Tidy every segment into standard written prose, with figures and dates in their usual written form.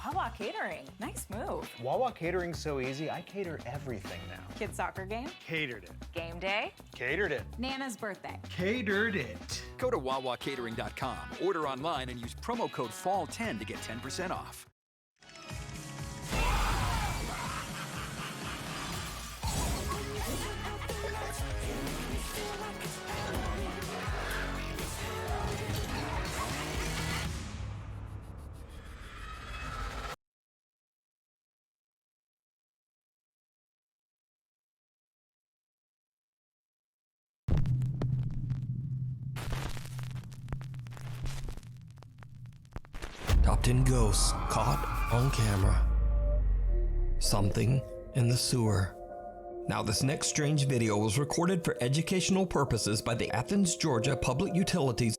Wawa Catering. Nice move. Wawa Catering's so easy, I cater everything now. Kids' soccer game? Catered it. Game day? Catered it. Nana's birthday? Catered it. Go to WawaCatering.com, order online, and use promo code FALL10 to get 10% off. Top 10 ghosts caught on camera. Something in the sewer. Now, this next strange video was recorded for educational purposes by the Athens, Georgia Public Utilities.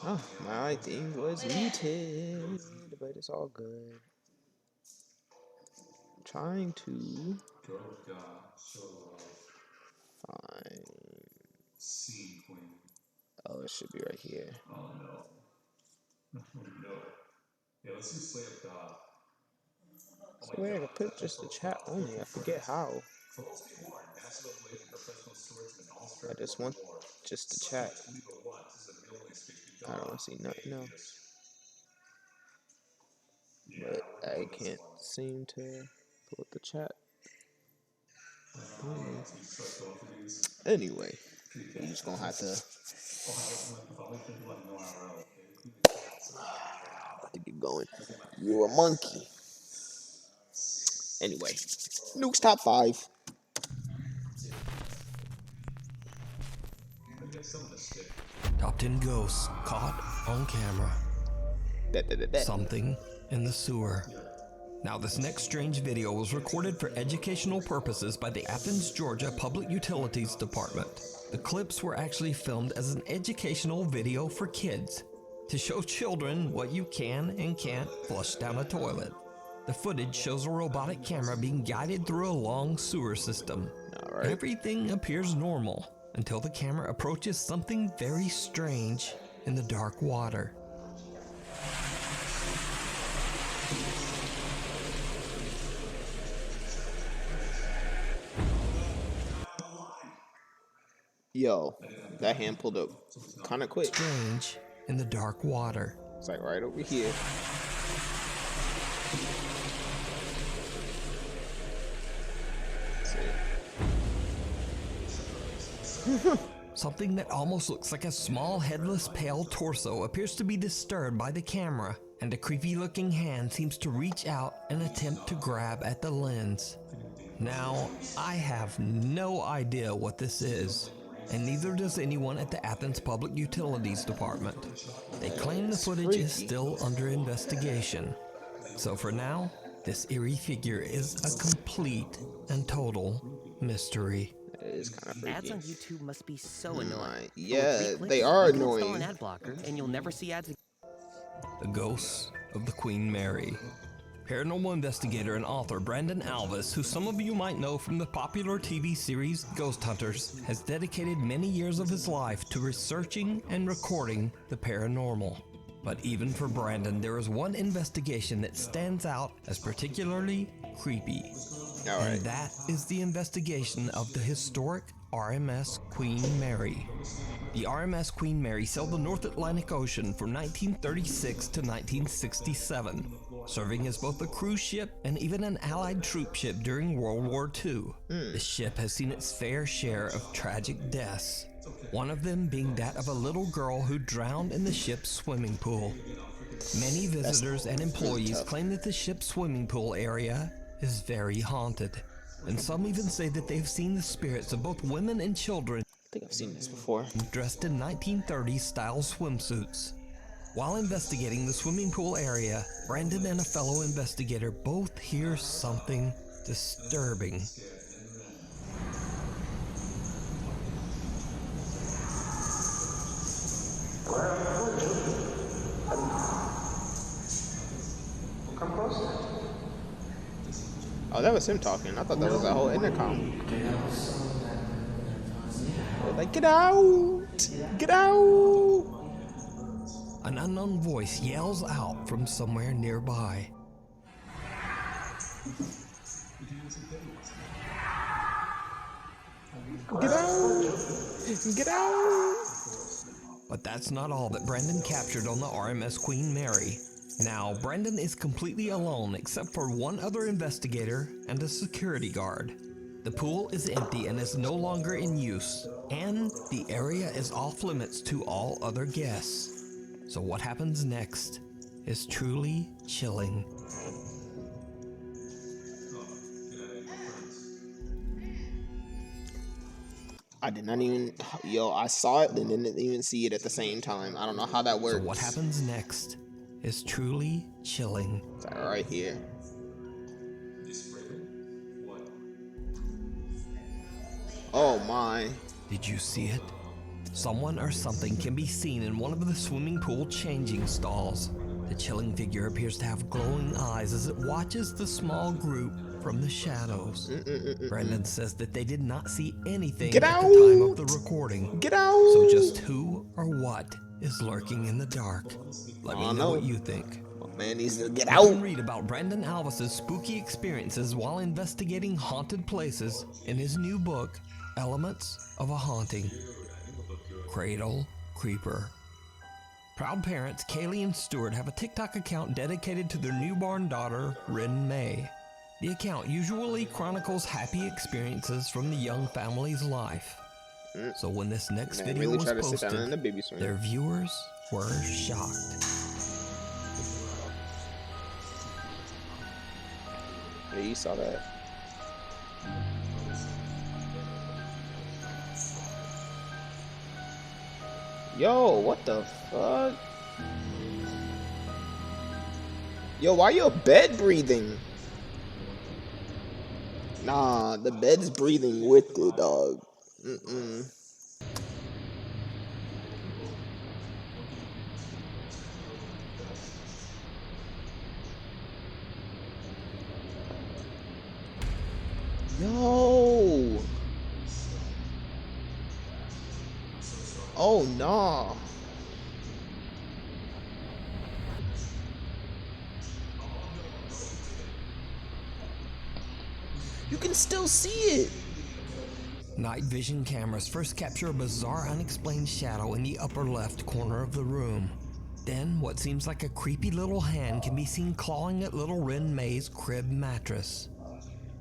Oh, my thing was muted, but it's all good. I'm trying to find. Oh, it should be right here. Oh no. Yeah, let's do Slay of God. So where to put just the chat only? I forget how. I just want just the chat. I don't see nothing else. But I can't seem to pull up the chat. Anyway, you're just gonna have to get going. You're a monkey. Anyway, Nuke's top 5. Top 10 ghosts caught on camera. Something in the sewer. Now, this next strange video was recorded for educational purposes by the Athens, Georgia Public Utilities Department. The clips were actually filmed as an educational video for kids to show children what you can and can't flush down a toilet. The footage shows a robotic camera being guided through a long sewer system. Everything appears normal until the camera approaches something very strange in the dark water. Yo, that hand pulled up kind of quick. Strange in the dark water. It's like right over here. Something that almost looks like a small headless pale torso appears to be disturbed by the camera, and a creepy looking hand seems to reach out and attempt to grab at the lens. Now, I have no idea what this is, and neither does anyone at the Athens Public Utilities Department. They claim the footage is still under investigation. So for now, this eerie figure is a complete and total mystery. is kind of Ads freaky. on YouTube must be so annoying. Yeah, But with they clicks, are you can install annoying. an ad blocker, and you'll never see ads again. The Ghosts of the Queen Mary. Paranormal investigator and author Brandon Alvis, who some of you might know from the popular TV series Ghost Hunters, has dedicated many years of his life to researching and recording the paranormal. But even for Brandon, there is one investigation that stands out as particularly creepy. And that is the investigation of the historic RMS Queen Mary. The RMS Queen Mary sailed the North Atlantic Ocean from 1936 to 1967, serving as both a cruise ship and even an Allied troop ship during World War II. The ship has seen its fair share of tragic deaths, one of them being that of a little girl who drowned in the ship's swimming pool. Many visitors and employees claim that the ship's swimming pool area is very haunted, and some even say that they've seen the spirits of both women and children I think I've seen this before. dressed in 1930s style swimsuits. While investigating the swimming pool area, Brandon and a fellow investigator both hear something disturbing. Oh, that was him talking. I thought that was a whole intercom. They're like, get out! Get out! An unknown voice yells out from somewhere nearby. Get out! Get out! But that's not all that Brandon captured on the RMS Queen Mary. Now, Brandon is completely alone except for one other investigator and a security guard. The pool is empty and is no longer in use, and the area is off limits to all other guests. So what happens next is truly chilling. I did not even, I saw it and didn't even see it at the same time. I don't know how that works. So what happens next is truly chilling. It's like right here. Oh my. Did you see it? Someone or something can be seen in one of the swimming pool changing stalls. The chilling figure appears to have glowing eyes as it watches the small group from the shadows. Brandon says that they did not see anything Get at the time out! of the recording. Get out! So just who or what is lurking in the dark? Let me know what you think. Man needs to get You out. can read about Brandon Alvis's spooky experiences while investigating haunted places in his new book, Elements of a Haunting. Cradle Creeper. Proud parents Kaylee and Stuart have a TikTok account dedicated to their newborn daughter, Rin May. The account usually chronicles happy experiences from the young family's life. So when this next Man, video really was try to sit down in posted, the baby swing. their viewers were shocked. Yeah, you saw that. Yo, what the fuck? Yo, why your bed breathing? Nah, the bed's breathing with it, dog. Yo. Oh, no. You can still see it. Night vision cameras first capture a bizarre unexplained shadow in the upper left corner of the room. Then, what seems like a creepy little hand can be seen clawing at little Rin May's crib mattress.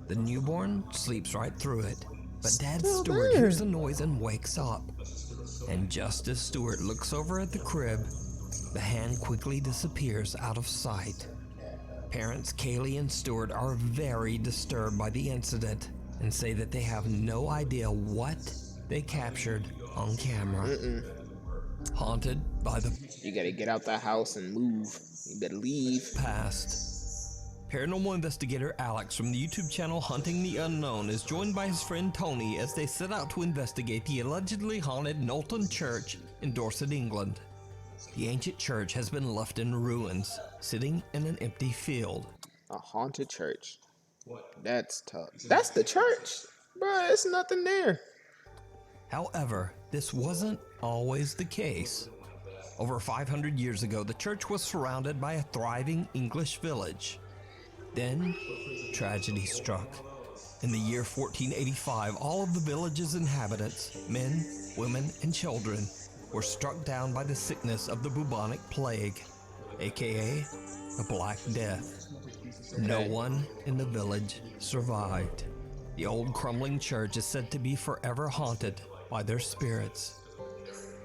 The newborn sleeps right through it, but Dad Stuart hears the noise and wakes up. And just as Stuart looks over at the crib, the hand quickly disappears out of sight. Parents Kaylee and Stuart are very disturbed by the incident and say that they have no idea what they captured on camera. Haunted by the You gotta get out that house and move. You better leave. past, Paranormal investigator Alex from the YouTube channel Hunting the Unknown is joined by his friend Tony as they set out to investigate the allegedly haunted Knowlton Church in Dorset, England. The ancient church has been left in ruins, sitting in an empty field. A haunted church. That's tough. That's the church? Bruh, it's nothing there. However, this wasn't always the case. Over 500 years ago, the church was surrounded by a thriving English village. Then, tragedy struck. In the year 1485, all of the village's inhabitants, men, women, and children, were struck down by the sickness of the bubonic plague, aka the Black Death. No one in the village survived. The old crumbling church is said to be forever haunted by their spirits.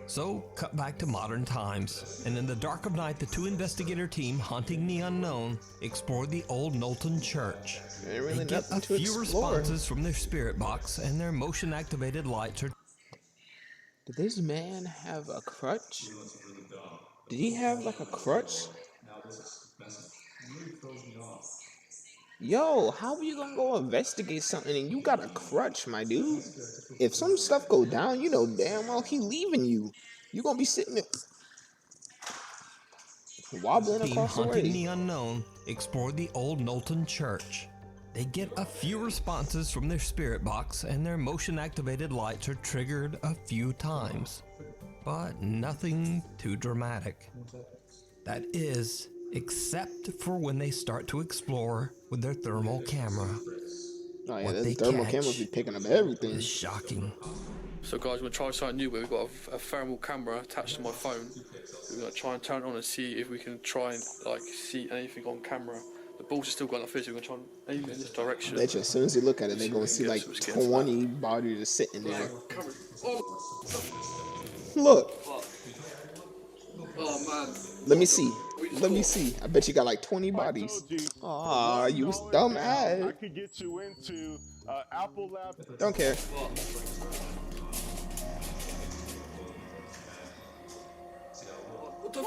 So, cut back to modern times, and in the dark of night, the two investigator team Hunting the Unknown explored the old Knowlton Church. Ain't really They get nothing a to few explore. responses from their spirit box, and their motion-activated lights are Did this man have a crutch? Did he have like a crutch? Yo, how are you gonna go investigate something and you got a crutch, my dude? If some stuff go down, you know damn well he leaving you. You gonna be sitting there wobbling team across the Hunting the way. Unknown explored the old Knowlton Church. They get a few responses from their spirit box, and their motion-activated lights are triggered a few times, but nothing too dramatic. That is, except for when they start to explore with their thermal camera. Oh yeah, What the they thermal catch cameras be picking up everything. Is shocking. So guys, we're going to try something new where we've got a thermal camera attached to my phone. We're going to try and turn it on and see if we can try and like see anything on camera. The balls are still going like this, so we're going to try and aim in this direction. Bet you as soon as you look at it, they're gonna see like Let's get into 20 bodies just sitting there. Oh, Look, oh man. let me see. Let me see. I bet you got like 20 bodies. Aw, you was dumb ass. I could get you into Apple Lab. Don't care. What the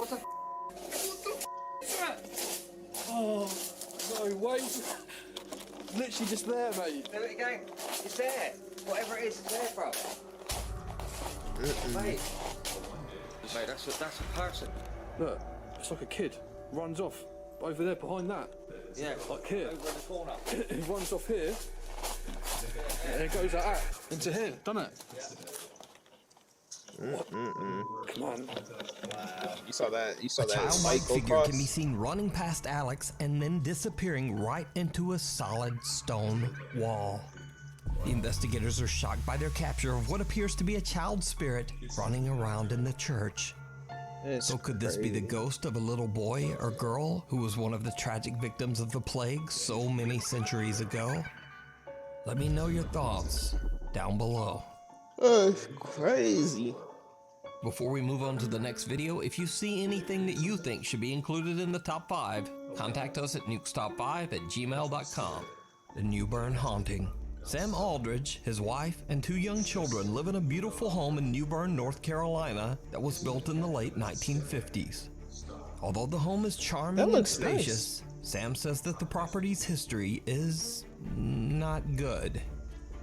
Oh, no way. Literally just there, mate. There we go. It's there. Whatever it is, it's there, bro. Mate. Mate, that's a person. Look, it's like a kid. Runs off. Over there, behind that. Yeah, Like here. over in the corner. It runs off here. And it goes like that. Into here. Done it. Come on. You saw that? You saw A that childlike spike go figure across? can be seen running past Alex and then disappearing right into a solid stone wall. The investigators are shocked by their capture of what appears to be a child spirit running around in the church. It's So could this be the crazy. ghost of a little boy or girl who was one of the tragic victims of the plague so many centuries ago? Let me know your thoughts down below. It's crazy. Before we move on to the next video, if you see anything that you think should be included in the top 5, contact us at nukestop5@gmail.com. The Newburn Haunting. Sam Aldridge, his wife, and 2 young children live in a beautiful home in Newburn, North Carolina that was built in the late 1950s. Although the home is charming That and looks spacious, Sam says that the property's history is not good.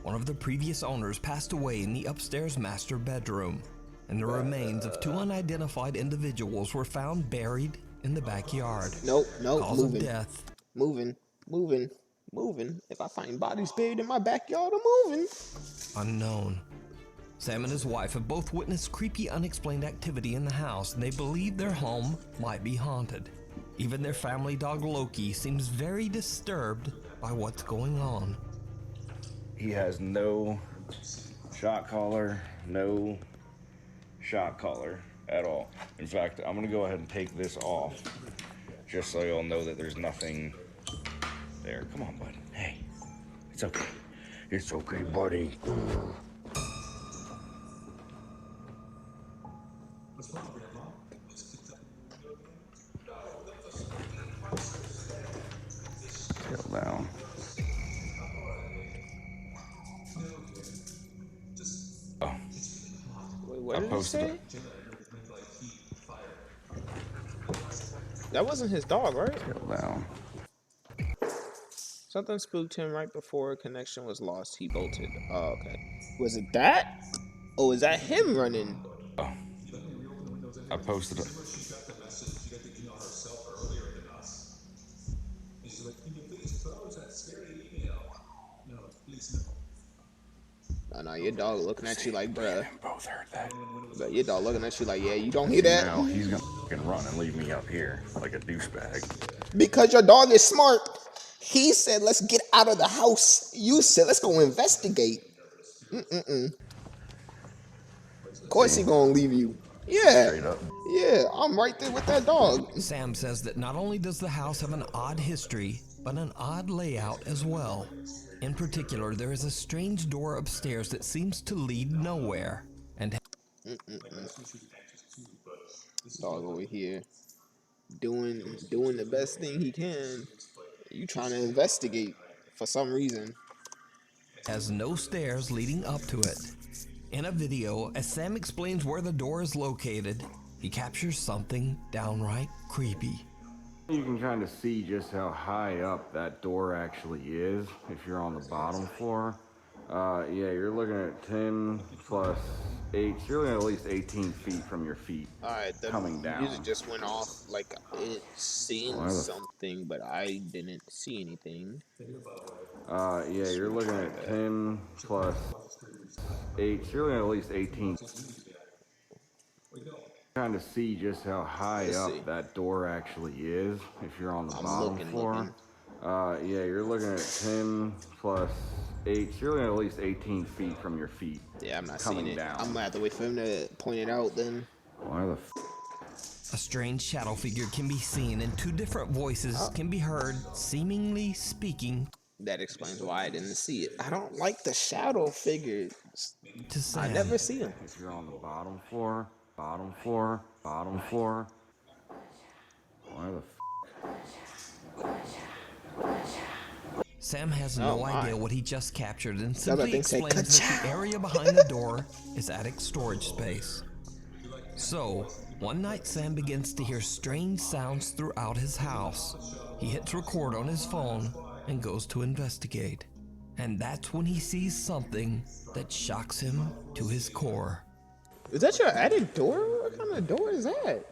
One of the previous owners passed away in the upstairs master bedroom, and the remains of 2 unidentified individuals were found buried in the backyard. Nope, nope, Cause of moving. death Moving. If I find bodies buried in my backyard, I'm moving. unknown. Sam and his wife have both witnessed creepy, unexplained activity in the house, and they believe their home might be haunted. Even their family dog Loki seems very disturbed by what's going on. He has no shot collar, no shot collar at all. In fact, I'm gonna go ahead and take this off just so y'all know that there's nothing there. Come on, bud. Hey, it's okay. It's okay, buddy. Settle down. Oh, Wait, what I did he posted say? it. That wasn't his dog, right? Settle down. Something spooked him right before connection was lost. He bolted. Oh, okay. Was it that? Oh, is that him running? I posted it. I know your dog looking at you like, bruh. Both heard that. But your dog looking at you like, yeah, you don't hear that? Now he's gonna fucking run and leave me up here like a douchebag. Because your dog is smart. He said, let's get out of the house. You said, let's go investigate. Of course he gonna leave you. Yeah. Straight up. Yeah, I'm right there with that dog. Sam says that not only does the house have an odd history, but an odd layout as well. In particular, there is a strange door upstairs that seems to lead nowhere. And Dog over here doing the best thing he can. You trying to investigate for some reason. has no stairs leading up to it. In a video, as Sam explains where the door is located, he captures something downright creepy. You can kind of see just how high up that door actually is if you're on the bottom floor. Yeah, you're looking at 10 plus 8. So you're looking at least 18 feet from your feet. Alright, the coming down. music just went off like it's seeing something, but I didn't see anything. Yeah, you're looking at 10 plus 8. So you're looking at least 18. Kind of see just how high up that door actually is if you're on the bottom floor. Yeah, you're looking at 10 plus 8. So you're looking at least 18 feet from your feet. Yeah, I'm not coming seeing it. down. I'm gonna have to wait for him to point it out then. Why the A strange shadow figure can be seen and two different voices can be heard seemingly speaking. That explains why I didn't see it. I don't like the shadow figures. To Sam. I never see them. If you're on the bottom floor, bottom floor, bottom floor. Why the Sam has no idea what he just captured and simply thing say, explains that the area behind the door is attic storage space. So, one night Sam begins to hear strange sounds throughout his house. He hits record on his phone and goes to investigate. And that's when he sees something that shocks him to his core. Is that your attic door? What kind of door is that?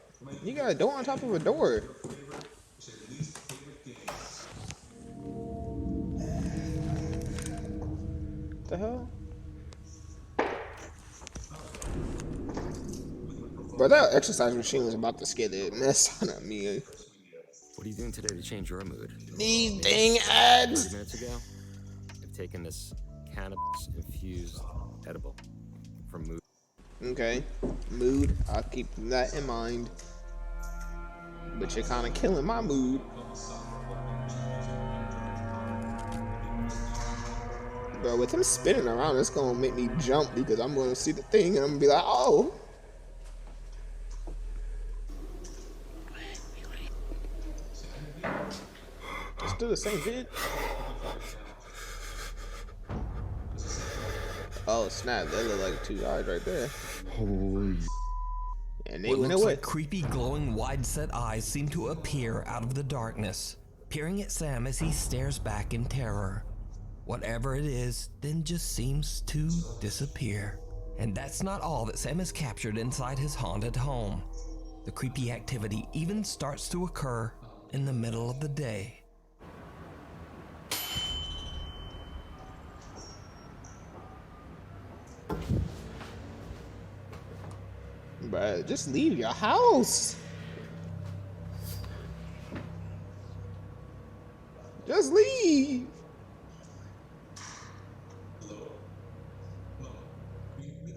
You got a door on top of a door. What the hell? Bro, that exercise machine was about to scare the mess out of me. What are you doing today to change your mood? These dang ads! 30 minutes ago, I've taken this cannabis-infused edible from Mood. Okay, mood. I'll keep that in mind. But you're kind of killing my mood. Bro, with him spinning around, it's gonna make me jump because I'm gonna see the thing and I'm gonna be like, oh. Let's do the same vid. Oh snap, that look like 2 eyes right there. Holy. And they What went looks away. like creepy, glowing, wide-set eyes seem to appear out of the darkness, peering at Sam as he stares back in terror. Whatever it is, then just seems to disappear. And that's not all that Sam has captured inside his haunted home. The creepy activity even starts to occur in the middle of the day. Bruh, just leave your house. Just leave.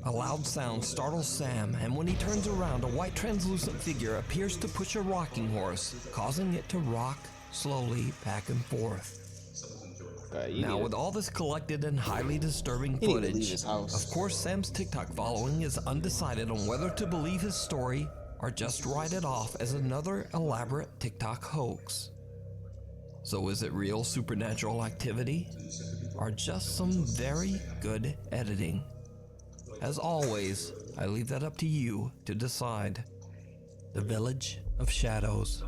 A loud sound startles Sam, and when he turns around, a white translucent figure appears to push a rocking horse, causing it to rock slowly back and forth. Now, with all this collected and highly disturbing footage, of course Sam's TikTok following is undecided on whether to believe his story or just write it off as another elaborate TikTok hoax. So is it real supernatural activity, or just some very good editing? As always, I leave that up to you to decide. The Village of Shadows.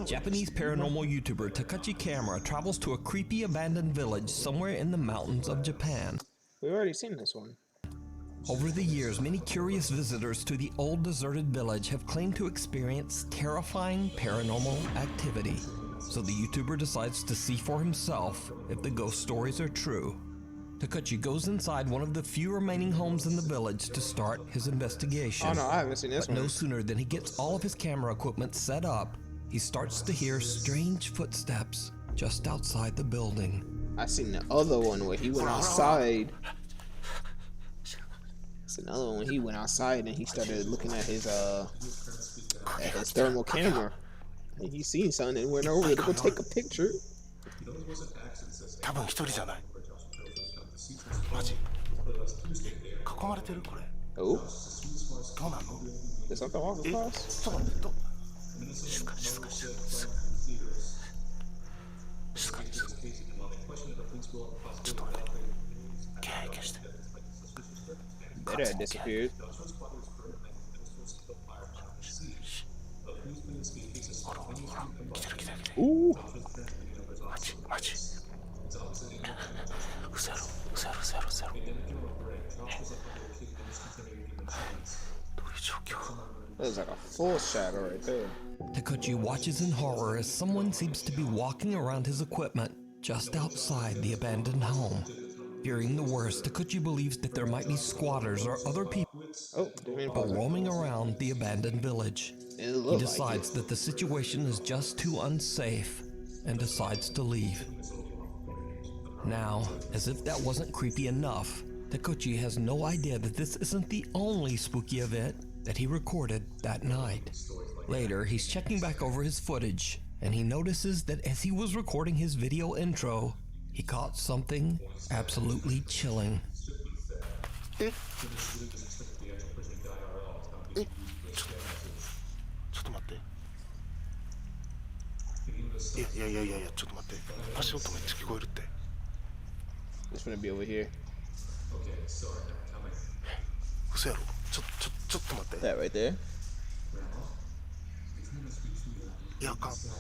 Japanese paranormal YouTuber Takachi Camera travels to a creepy abandoned village somewhere in the mountains of Japan. We've already seen this one. Over the years, many curious visitors to the old deserted village have claimed to experience terrifying paranormal activity. So the YouTuber decides to see for himself if the ghost stories are true. Takachi goes inside one of the few remaining homes in the village to start his investigation. Oh no, I haven't seen this But one. no sooner than he gets all of his camera equipment set up, he starts to hear strange footsteps just outside the building. I seen the other one where he went outside. It's another one when he went outside and he started looking at his thermal camera. And he seen something and went over to go take a picture. 多分一人じゃない。マジ。囲まれてるこれ。Oh. どうなの？ Did something walk across? ちょっと待って、静かに静かに静かに。静かに静かに。ちょっと待って。気配消して。 That had disappeared. Ooh. マジ。うせろ。There's like a full shadow right there. Takachi watches in horror as someone seems to be walking around his equipment just outside the abandoned home. Fearing the worst, Takachi believes that there might be squatters or other people roaming around the abandoned village. He decides that the situation is just too unsafe and decides to leave. Now, as if that wasn't creepy enough, Takachi has no idea that this isn't the only spooky event that he recorded that night. Later, he's checking back over his footage, and he notices that as he was recording his video intro, he caught something absolutely chilling. ちょっと待って。いや、ちょっと待って。足音めっちゃ聞こえるって。It's gonna be over here. 嘘やろ。ちょっと待って。 That right there. いや、あかん。そう。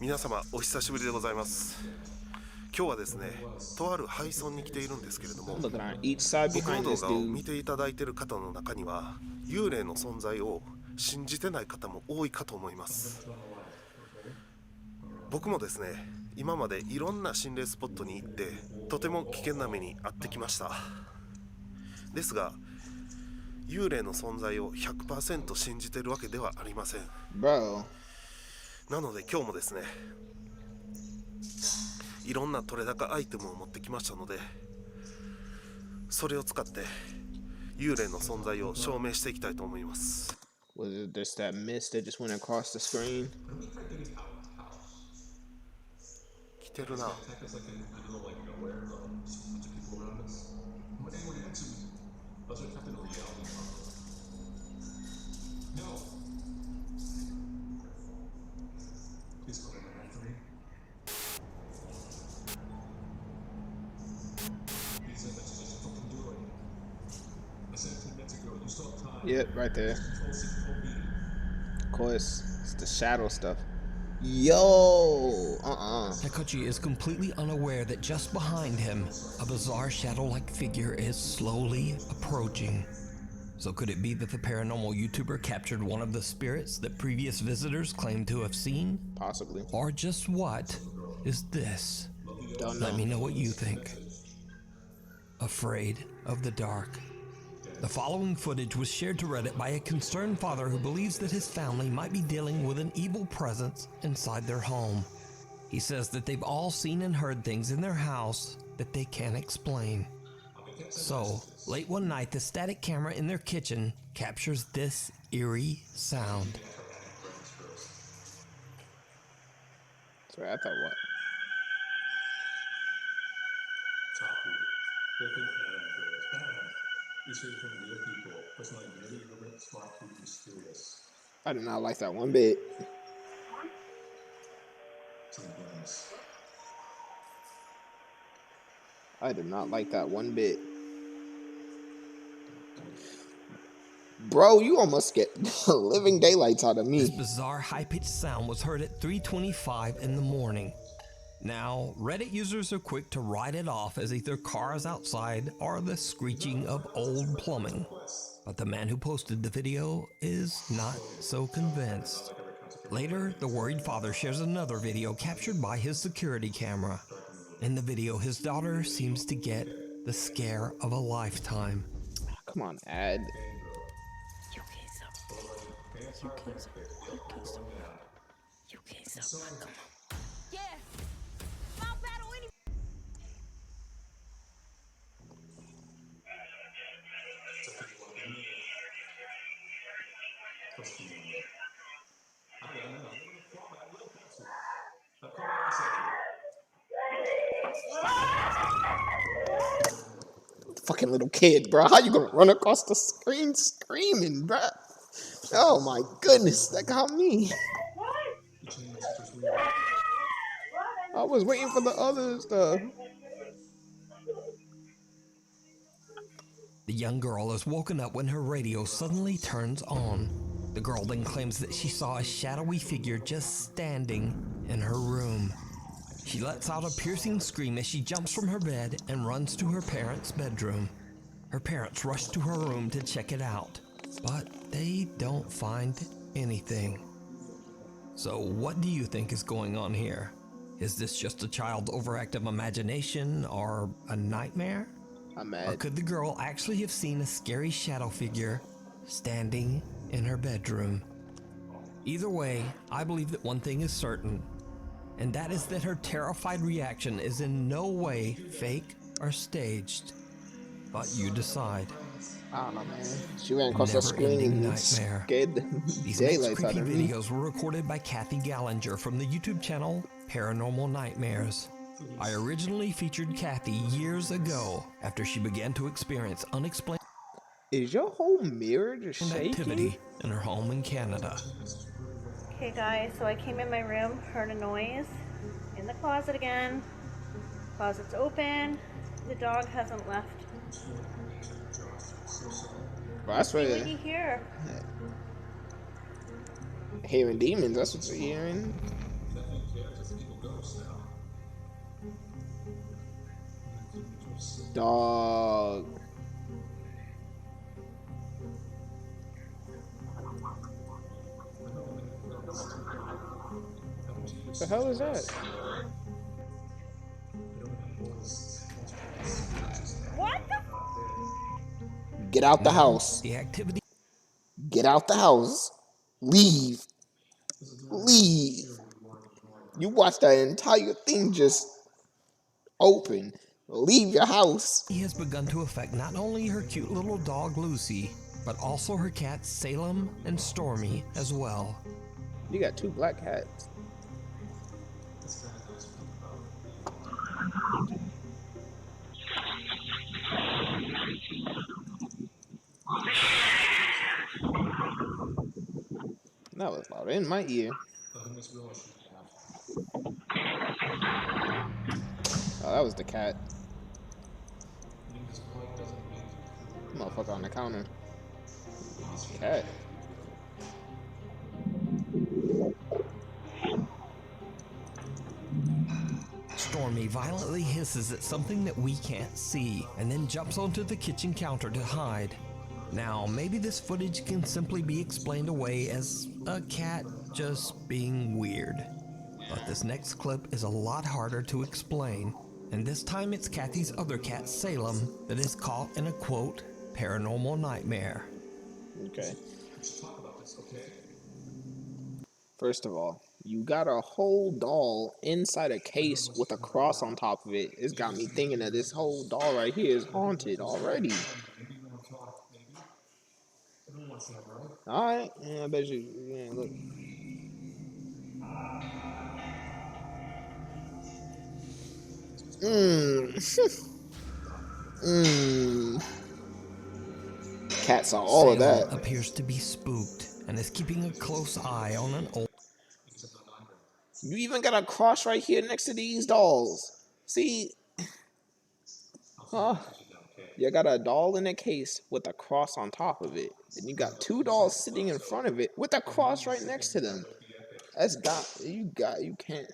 皆様お久しぶりでございます。今日はですね、とある廃村に来ているんですけれども、僕の動画を見ていただいている方の中には幽霊の存在を信じてない方も多いかと思います。僕もですね、今までいろんな心霊スポットに行ってとても危険な目に遭ってきました。ですが幽霊の存在を 100% 信じてるわけではありません。なので今日もですね、いろんな取れ高アイテムを持ってきましたので、それを使って幽霊の存在を証明していきたいと思います。Was it just that mist that just went across the screen? 来てるな。Yep, right there. Of course, it's the shadow stuff. Yo! Takachi is completely unaware that just behind him, a bizarre shadow-like figure is slowly approaching. So could it be that the paranormal YouTuber captured one of the spirits that previous visitors claimed to have seen? Possibly. Or just what is this? Don't know. Let me know what you think. Afraid of the dark. The following footage was shared to Reddit by a concerned father who believes that his family might be dealing with an evil presence inside their home. He says that they've all seen and heard things in their house that they can't explain. So, late one night, the static camera in their kitchen captures this eerie sound. Sorry, I thought what? I do not like that one bit. I did not like that one bit. Bro, you almost get living daylights out of me. This bizarre high-pitched sound was heard at 3:25 in the morning. Now, Reddit users are quick to write it off as either cars outside or the screeching of old plumbing. But the man who posted the video is not so convinced. Later, the worried father shares another video captured by his security camera. In the video, his daughter seems to get the scare of a lifetime. Come on, Ad. Fucking little kid, bro. How you gonna run across the screen screaming, bro? Oh my goodness, that got me. I was waiting for the other stuff. The young girl is woken up when her radio suddenly turns on. The girl then claims that she saw a shadowy figure just standing in her room. She lets out a piercing scream as she jumps from her bed and runs to her parents' bedroom. Her parents rush to her room to check it out, but they don't find anything. So what do you think is going on here? Is this just a child's overactive imagination or a nightmare? Or could the girl actually have seen a scary shadow figure standing in her bedroom? Either way, I believe that one thing is certain, and that is that her terrified reaction is in no way fake or staged. But you decide. I don't know, man. She ran across the screen and nightmare. scared the These daylights out creepy of me. videos were recorded by Kathy Gallinger from the YouTube channel Paranormal Nightmares. I originally featured Kathy years ago after she began to experience unexplained Is your whole mirror just shaking? activity in her home in Canada. Okay guys, so I came in my room, heard a noise in the closet again. Closet's open. The dog hasn't left. Well, that's What right. do you hear? Hearing demons, that's what you're hearing. Dog. The hell is that? What the? Get out the house. The activity. Get out the house. Leave. Leave. You watched that entire thing just open. Leave your house. He has begun to affect not only her cute little dog Lucy, but also her cats Salem and Stormy as well. You got two black cats. That was loud in my ear. Oh, that was the cat. Motherfucker on the counter. Cat. Stormy violently hisses at something that we can't see, and then jumps onto the kitchen counter to hide. Now, maybe this footage can simply be explained away as a cat just being weird. But this next clip is a lot harder to explain, and this time it's Kathy's other cat, Salem, that is caught in a quote, paranormal nightmare. Okay. First of all, you got a whole doll inside a case with a cross on top of it. It's got me thinking that this whole doll right here is haunted already. Alright, yeah, I bet you, yeah, look. Cat saw all of that. Appears to be spooked and is keeping a close eye on an old. You even got a cross right here next to these dolls. See? You got a doll in a case with a cross on top of it. Then you got two dolls sitting in front of it with a cross right next to them. You can't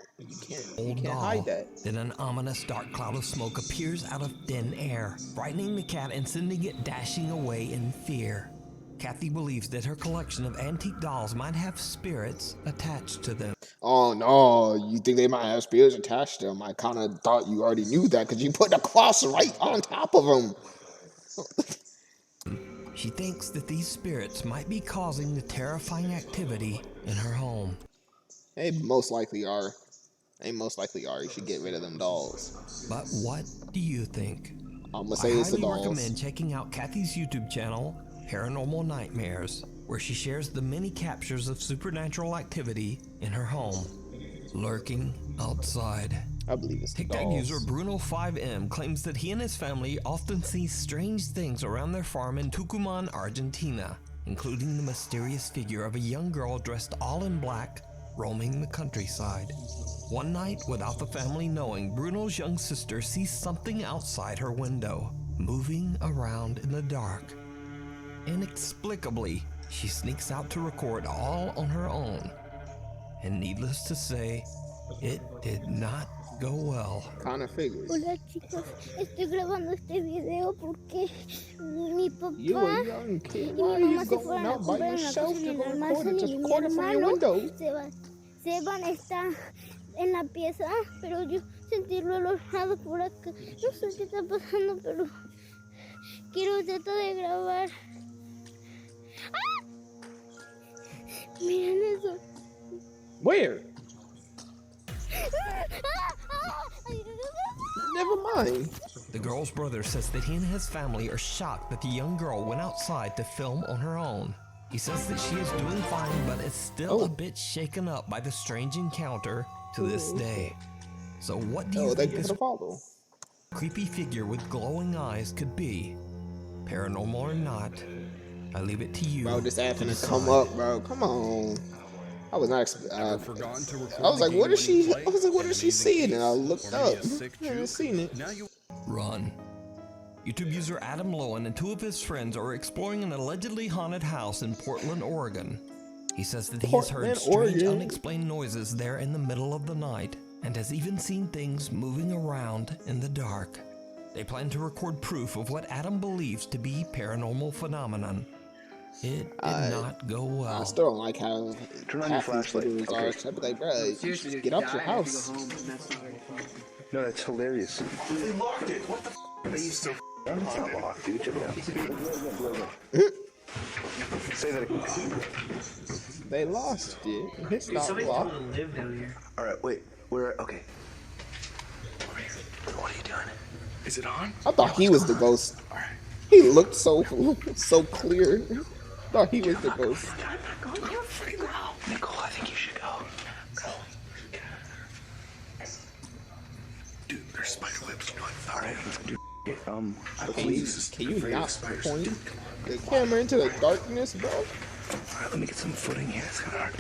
hide that. Then an ominous dark cloud of smoke appears out of thin air, frightening the cat and sending it dashing away in fear. Kathy believes that her collection of antique dolls might have spirits attached to them. Oh no, you think they might have spirits attached to them? I kind of thought you already knew that because you put the cross right on top of them. She thinks that these spirits might be causing the terrifying activity in her home. They most likely are. You should get rid of them dolls. But what do you think? I'm gonna say it's the I dolls. highly recommend checking out Kathy's YouTube channel, Paranormal Nightmares, where she shares the many captures of supernatural activity in her home, lurking outside. I believe it's the TikTok dolls. user Bruno5M claims that he and his family often see strange things around their farm in Tucumán, Argentina, including the mysterious figure of a young girl dressed all in black, roaming the countryside. One night, without the family knowing, Bruno's young sister sees something outside her window, moving around in the dark. Inexplicably, she sneaks out to record all on her own. And needless to say, it did not go well. Kinda figures. Hola chicos, estoy grabando este video porque mi papá You a young y kid. mi Why are you mamá se going fueron a out by comprar una yourself cosa to en go el record almacén it? Just y mi record it from your hermano window. Seban está en la pieza, pero yo sentirlo alojado por acá. No sé qué está pasando, pero quiero tratar de grabar. ¡Ah! Miren eso. Where? Never mind. The girl's brother says that he and his family are shocked that the young girl went outside to film on her own. He says that she is doing fine, but is still a bit shaken up by the strange encounter to this day. So what do you think this creepy figure with glowing eyes could be? Paranormal or not, I leave it to you. Bro, this ad finna come up, bro. Come on. I was not. I was like, what is she? I was like, what is she seeing? And I looked up. I haven't seen it. Run. YouTube user Adam Lowen and two of his friends are exploring an allegedly haunted house in Portland, Oregon. He says that he has heard strange, unexplained noises there in the middle of the night and has even seen things moving around in the dark. They plan to record proof of what Adam believes to be paranormal phenomenon. It did not go well. I still don't like how turn on your flashlight. Okay. I'd be like, bro, you should get out your house. No, that's hilarious. They locked it. What the f? Are you so It's not locked, dude. Check it out. Say that again. They lost it. It's not locked. All right, wait. We're okay. What are you doing? Is it on? I thought he was the ghost. He looked so clear. I thought he was the ghost. Nicole, I think you should go. Go. Dude, there's spider webs. All right, let's do. Please. Can you not point the camera into the darkness, bro? All right, let me get some footing here. It's kind of hard.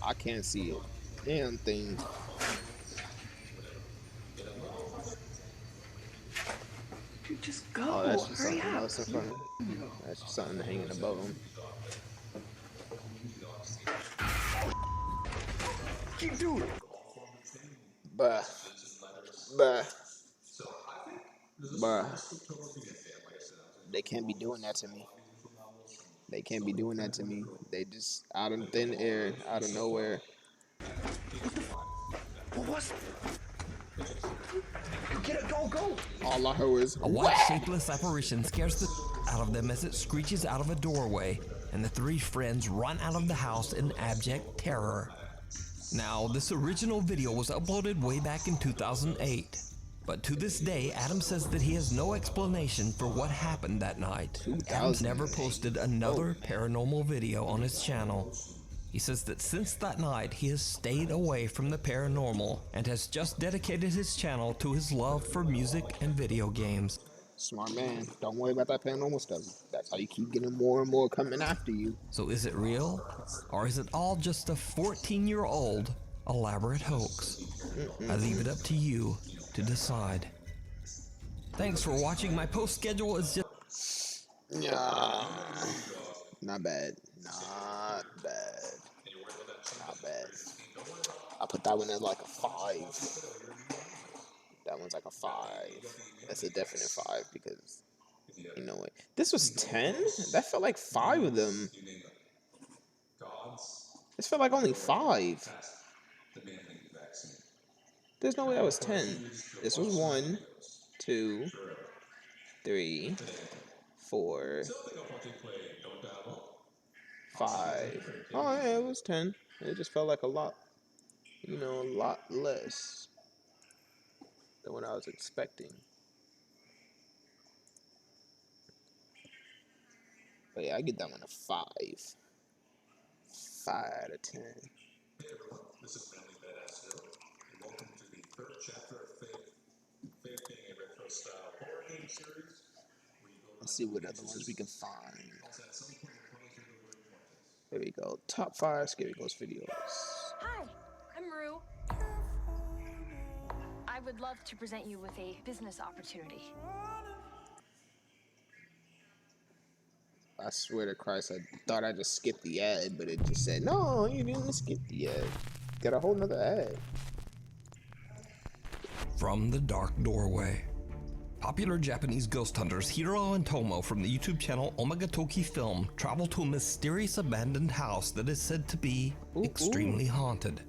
I can't see it. Damn thing. Dude, just go. Oh, that's just Hurry something up. else in front of him. That's just something hanging above him. Keep doing it. They can't be doing that to me. They can't be doing that to me. They just out of thin air, out of nowhere. What was? Get it, go! All I heard was a white shapeless apparition scares the out of them as it screeches out of a doorway, and the three friends run out of the house in abject terror. Now, this original video was uploaded way back in 2008, but to this day, Adam says that he has no explanation for what happened that night. Adam's never posted another paranormal video on his channel. He says that since that night, he has stayed away from the paranormal and has just dedicated his channel to his love for music and video games. Smart man. Don't worry about that paranormal stuff. That's how you keep getting more and more coming after you. So is it real? Or is it all just a 14-year-old elaborate hoax? I leave it up to you to decide. Thanks for watching. My post schedule is just... Yeah, not bad. Not bad. Not bad. I put that one at like a 5. That one's like a 5. That's a definite 5 because, you know what? This was 10? That felt like 5 of them. This felt like only 5. There's no way that was 10. This was 1, 2, 3, 4, 5. Oh yeah, it was 10. It just felt like a lot, you know, a lot less than what I was expecting. But yeah, I get that one a 5. 5 out of 10. This is Manly Badass Hill. Welcome to the 3rd chapter of Faith. Faith being a retro-style horror game series. Let's see what other ones we can find. There we go. Top 5 Scary Ghost videos. Hi, I'm Rue. I would love to present you with a business opportunity. I swear to Christ, I thought I just skipped the ad, but it just said, no, you didn't skip the ad. Got a whole nother ad. From the Dark Doorway. Popular Japanese ghost hunters Hiro and Tomo from the YouTube channel Omagatoki Film travel to a mysterious abandoned house that is said to be extremely haunted.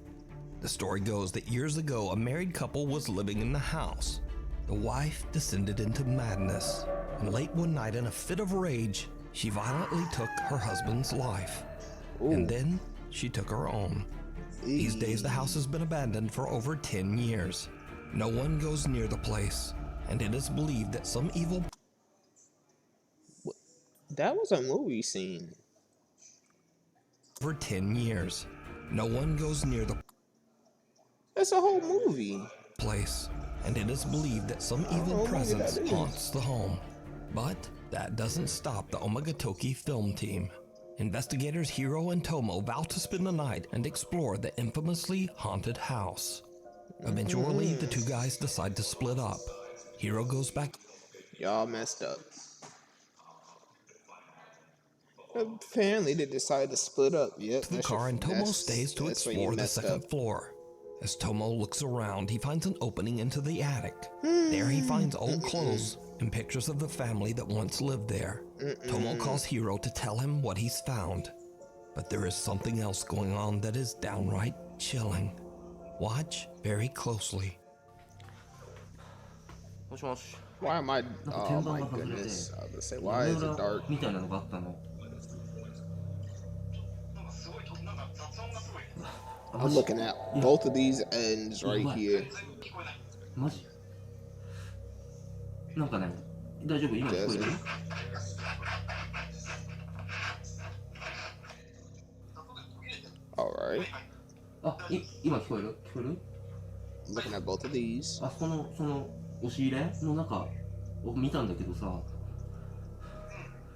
The story goes that years ago, a married couple was living in the house. The wife descended into madness, and late one night in a fit of rage, she violently took her husband's life. And then she took her own. These days, the house has been abandoned for over 10 years. No one goes near the place, and it is believed that some evil... That was a movie scene. For 10 years. No one goes near the... That's a whole movie. Place, and it is believed that some evil presence haunts the home. But that doesn't stop the Omagatoki Film team. Investigators Hiro and Tomo vow to spend the night and explore the infamously haunted house. Eventually, the two guys decide to split up. Hiro goes back. Y'all messed up. Apparently, they decided to split up. Yep. To the car, and Tomo stays to explore the second floor. As Tomo looks around, he finds an opening into the attic. There he finds old clothes and pictures of the family that once lived there. Tomo calls Hiro to tell him what he's found. But there is something else going on that is downright chilling. Watch very closely. Why am I... Oh my goodness. I was gonna say, why is it dark? I'm looking at both of these ends right here. Alright. Looking at both of these. あそこのその押し入れの中を見たんだけどさ、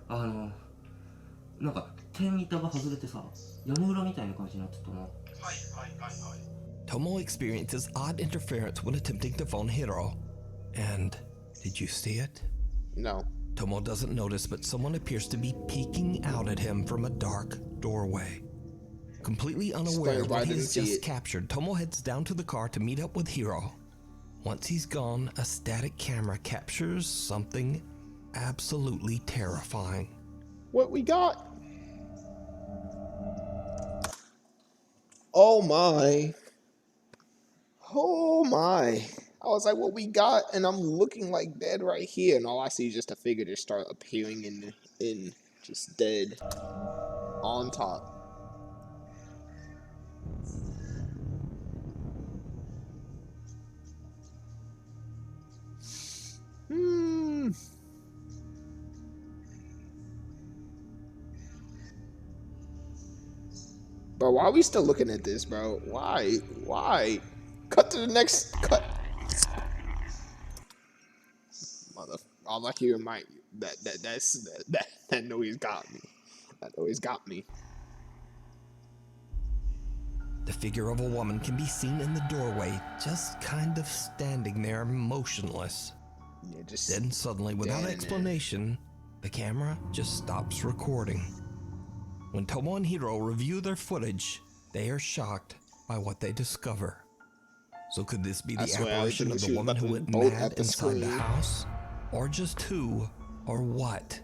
なんか天板が外れてさ、屋根裏みたいな感じになってたな。Tomo experiences odd interference when attempting to phone Hiro. And did you see it? No. Tomo doesn't notice, but someone appears to be peeking out at him from a dark doorway. Completely unaware of what he's just captured, Tomo heads down to the car to meet up with Hiro. Once he's gone, a static camera captures something absolutely terrifying. What we got? Oh my. Oh my. I was like, what we got? And I'm looking like dead right here. And all I see is just a figure just start appearing in just dead on top. Bro, why are we still looking at this, bro? Why? Why? Cut to the next cut. Mother, all I hear might that noise got me. That noise got me. The figure of a woman can be seen in the doorway, just kind of standing there motionless. Yeah, just Then suddenly, without standing there. explanation, the camera just stops recording. When Tomo and Hiro review their footage, they are shocked by what they discover. So could this be I the swear, I apparition think of she the was woman about who to went bolt mad at the inside the screen. house? Or just who or what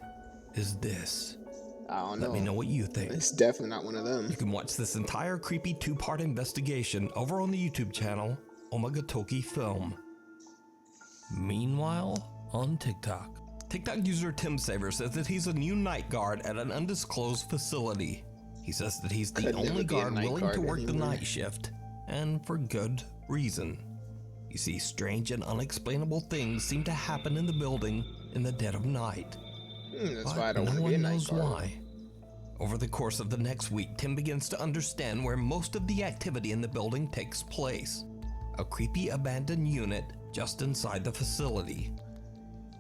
is this? I don't know. Let me know what you think. It's definitely not one of them. You can watch this entire creepy 2-part investigation over on the YouTube channel Omagatoki Film. Meanwhile, on TikTok, TikTok user Tim Saver says that he's a new night guard at an undisclosed facility. He says that he's the Could never only be a guard night willing guard to work the anymore. night shift, and for good reason. You see, strange and unexplainable things seem to happen in the building in the dead of night. That's But why I don't no want to be a one night knows guard. why. Over the course of the next week, Tim begins to understand where most of the activity in the building takes place. A creepy abandoned unit just inside the facility.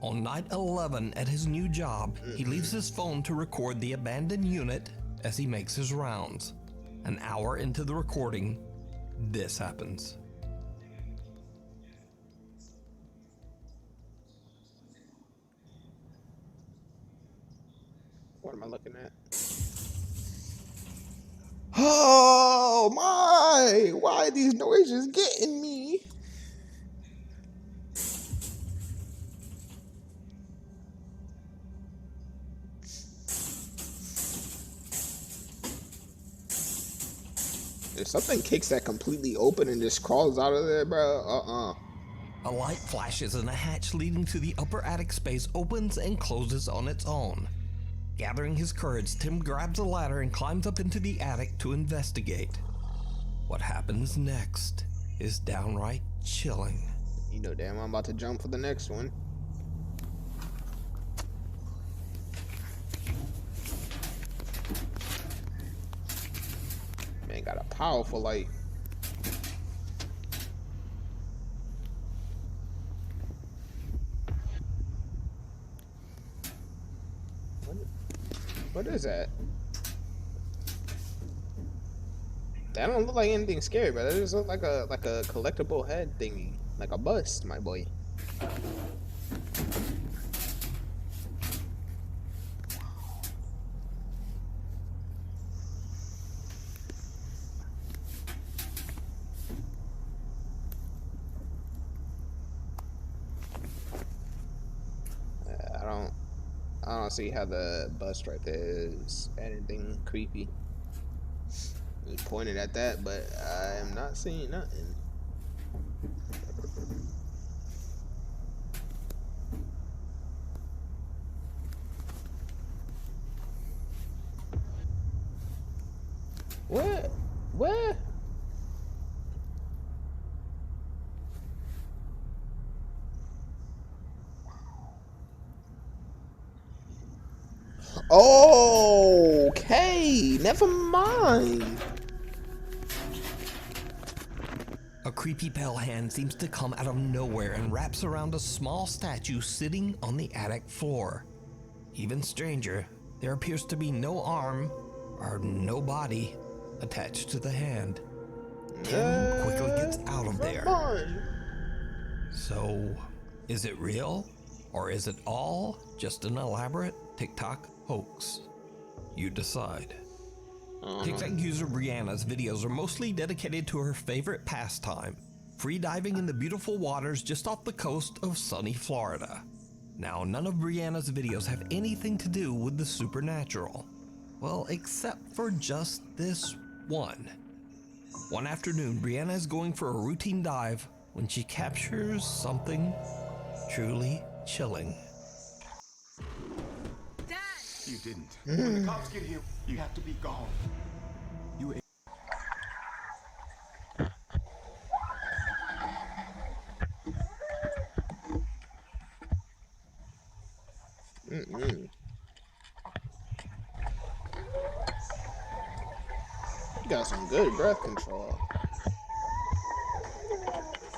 On night 11 at his new job, he leaves his phone to record the abandoned unit as he makes his rounds. An hour into the recording, this happens. What am I looking at? Oh my! Why are these noises getting me? If something kicks that completely open and just crawls out of there, bro, A light flashes and a hatch leading to the upper attic space opens and closes on its own. Gathering his courage, Tim grabs a ladder and climbs up into the attic to investigate. What happens next is downright chilling. You know damn I'm about to jump for the next one. Man, got a powerful light. What is that? That don't look like anything scary, but that just look like a collectible head thingy, like a bust, my boy. I don't see how the bust right there is anything creepy. We pointed at that, but I am not seeing nothing. What? What? Okay, never mind. A creepy pale hand seems to come out of nowhere and wraps around a small statue sitting on the attic floor. Even stranger, there appears to be no arm or no body attached to the hand. Tim quickly gets out of there. So, is it real? Or is it all just an elaborate TikTok hoax? You decide. TikTok user Brianna's videos are mostly dedicated to her favorite pastime, free diving in the beautiful waters just off the coast of sunny Florida. Now, none of Brianna's videos have anything to do with the supernatural. Well, except for just this one. One afternoon, Brianna is going for a routine dive when she captures something truly chilling. You didn't. When the cops get here, you have to be gone. You You got some good breath control.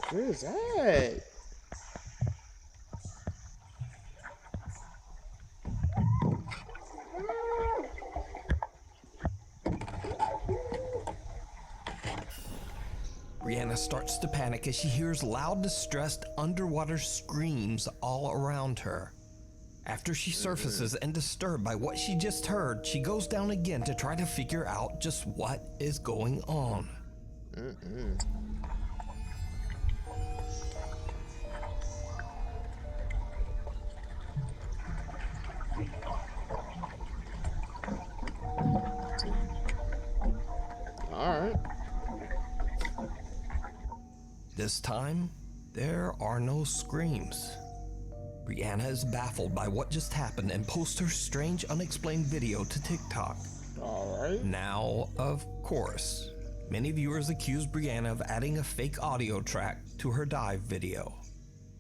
What is that? Brianna starts to panic as she hears loud, distressed underwater screams all around her. After she surfaces and disturbed by what she just heard, she goes down again to try to figure out just what is going on. Alright. This time, there are no screams. Brianna is baffled by what just happened and posts her strange unexplained video to TikTok. Alright. Now, of course, many viewers accuse Brianna of adding a fake audio track to her dive video.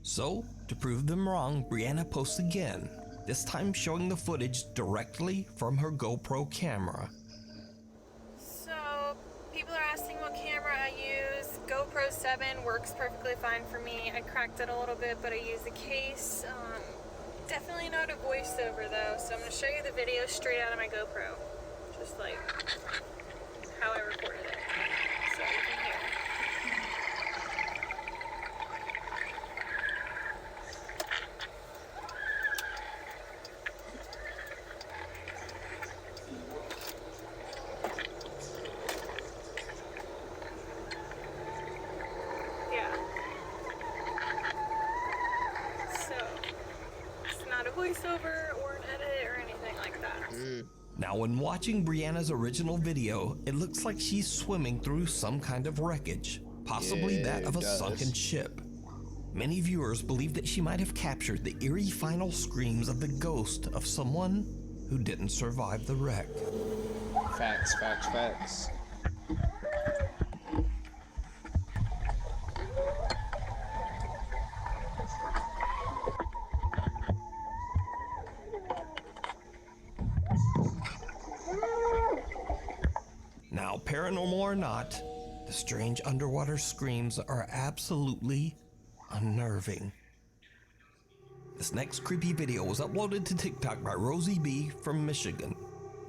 So, to prove them wrong, Brianna posts again, this time showing the footage directly from her GoPro camera. So, people are asking what camera I use. GoPro 7 works perfectly fine for me. I cracked it a little bit, but I use the case. Definitely not a voiceover though, so I'm going to show you the video straight out of my GoPro. Just like how I recorded it. So you can hear. Voiceover or an edit or anything like that. Now, when watching Brianna's original video, it looks like she's swimming through some kind of wreckage, possibly that of a sunken ship. Many viewers believe that she might have captured the eerie final screams of the ghost of someone who didn't survive the wreck. Facts, facts, facts. Now, paranormal or not, the strange underwater screams are absolutely unnerving. This next creepy video was uploaded to TikTok by Rosie B from Michigan.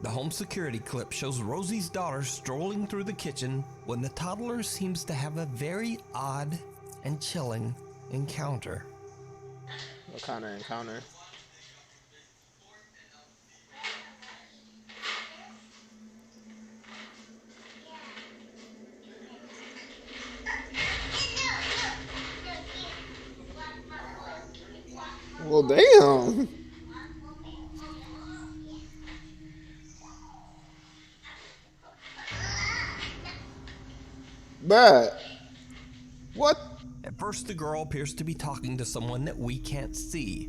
The home security clip shows Rosie's daughter strolling through the kitchen when the toddler seems to have a very odd and chilling encounter. What kind of encounter? Well, damn. Bruh. What? At first, the girl appears to be talking to someone that we can't see,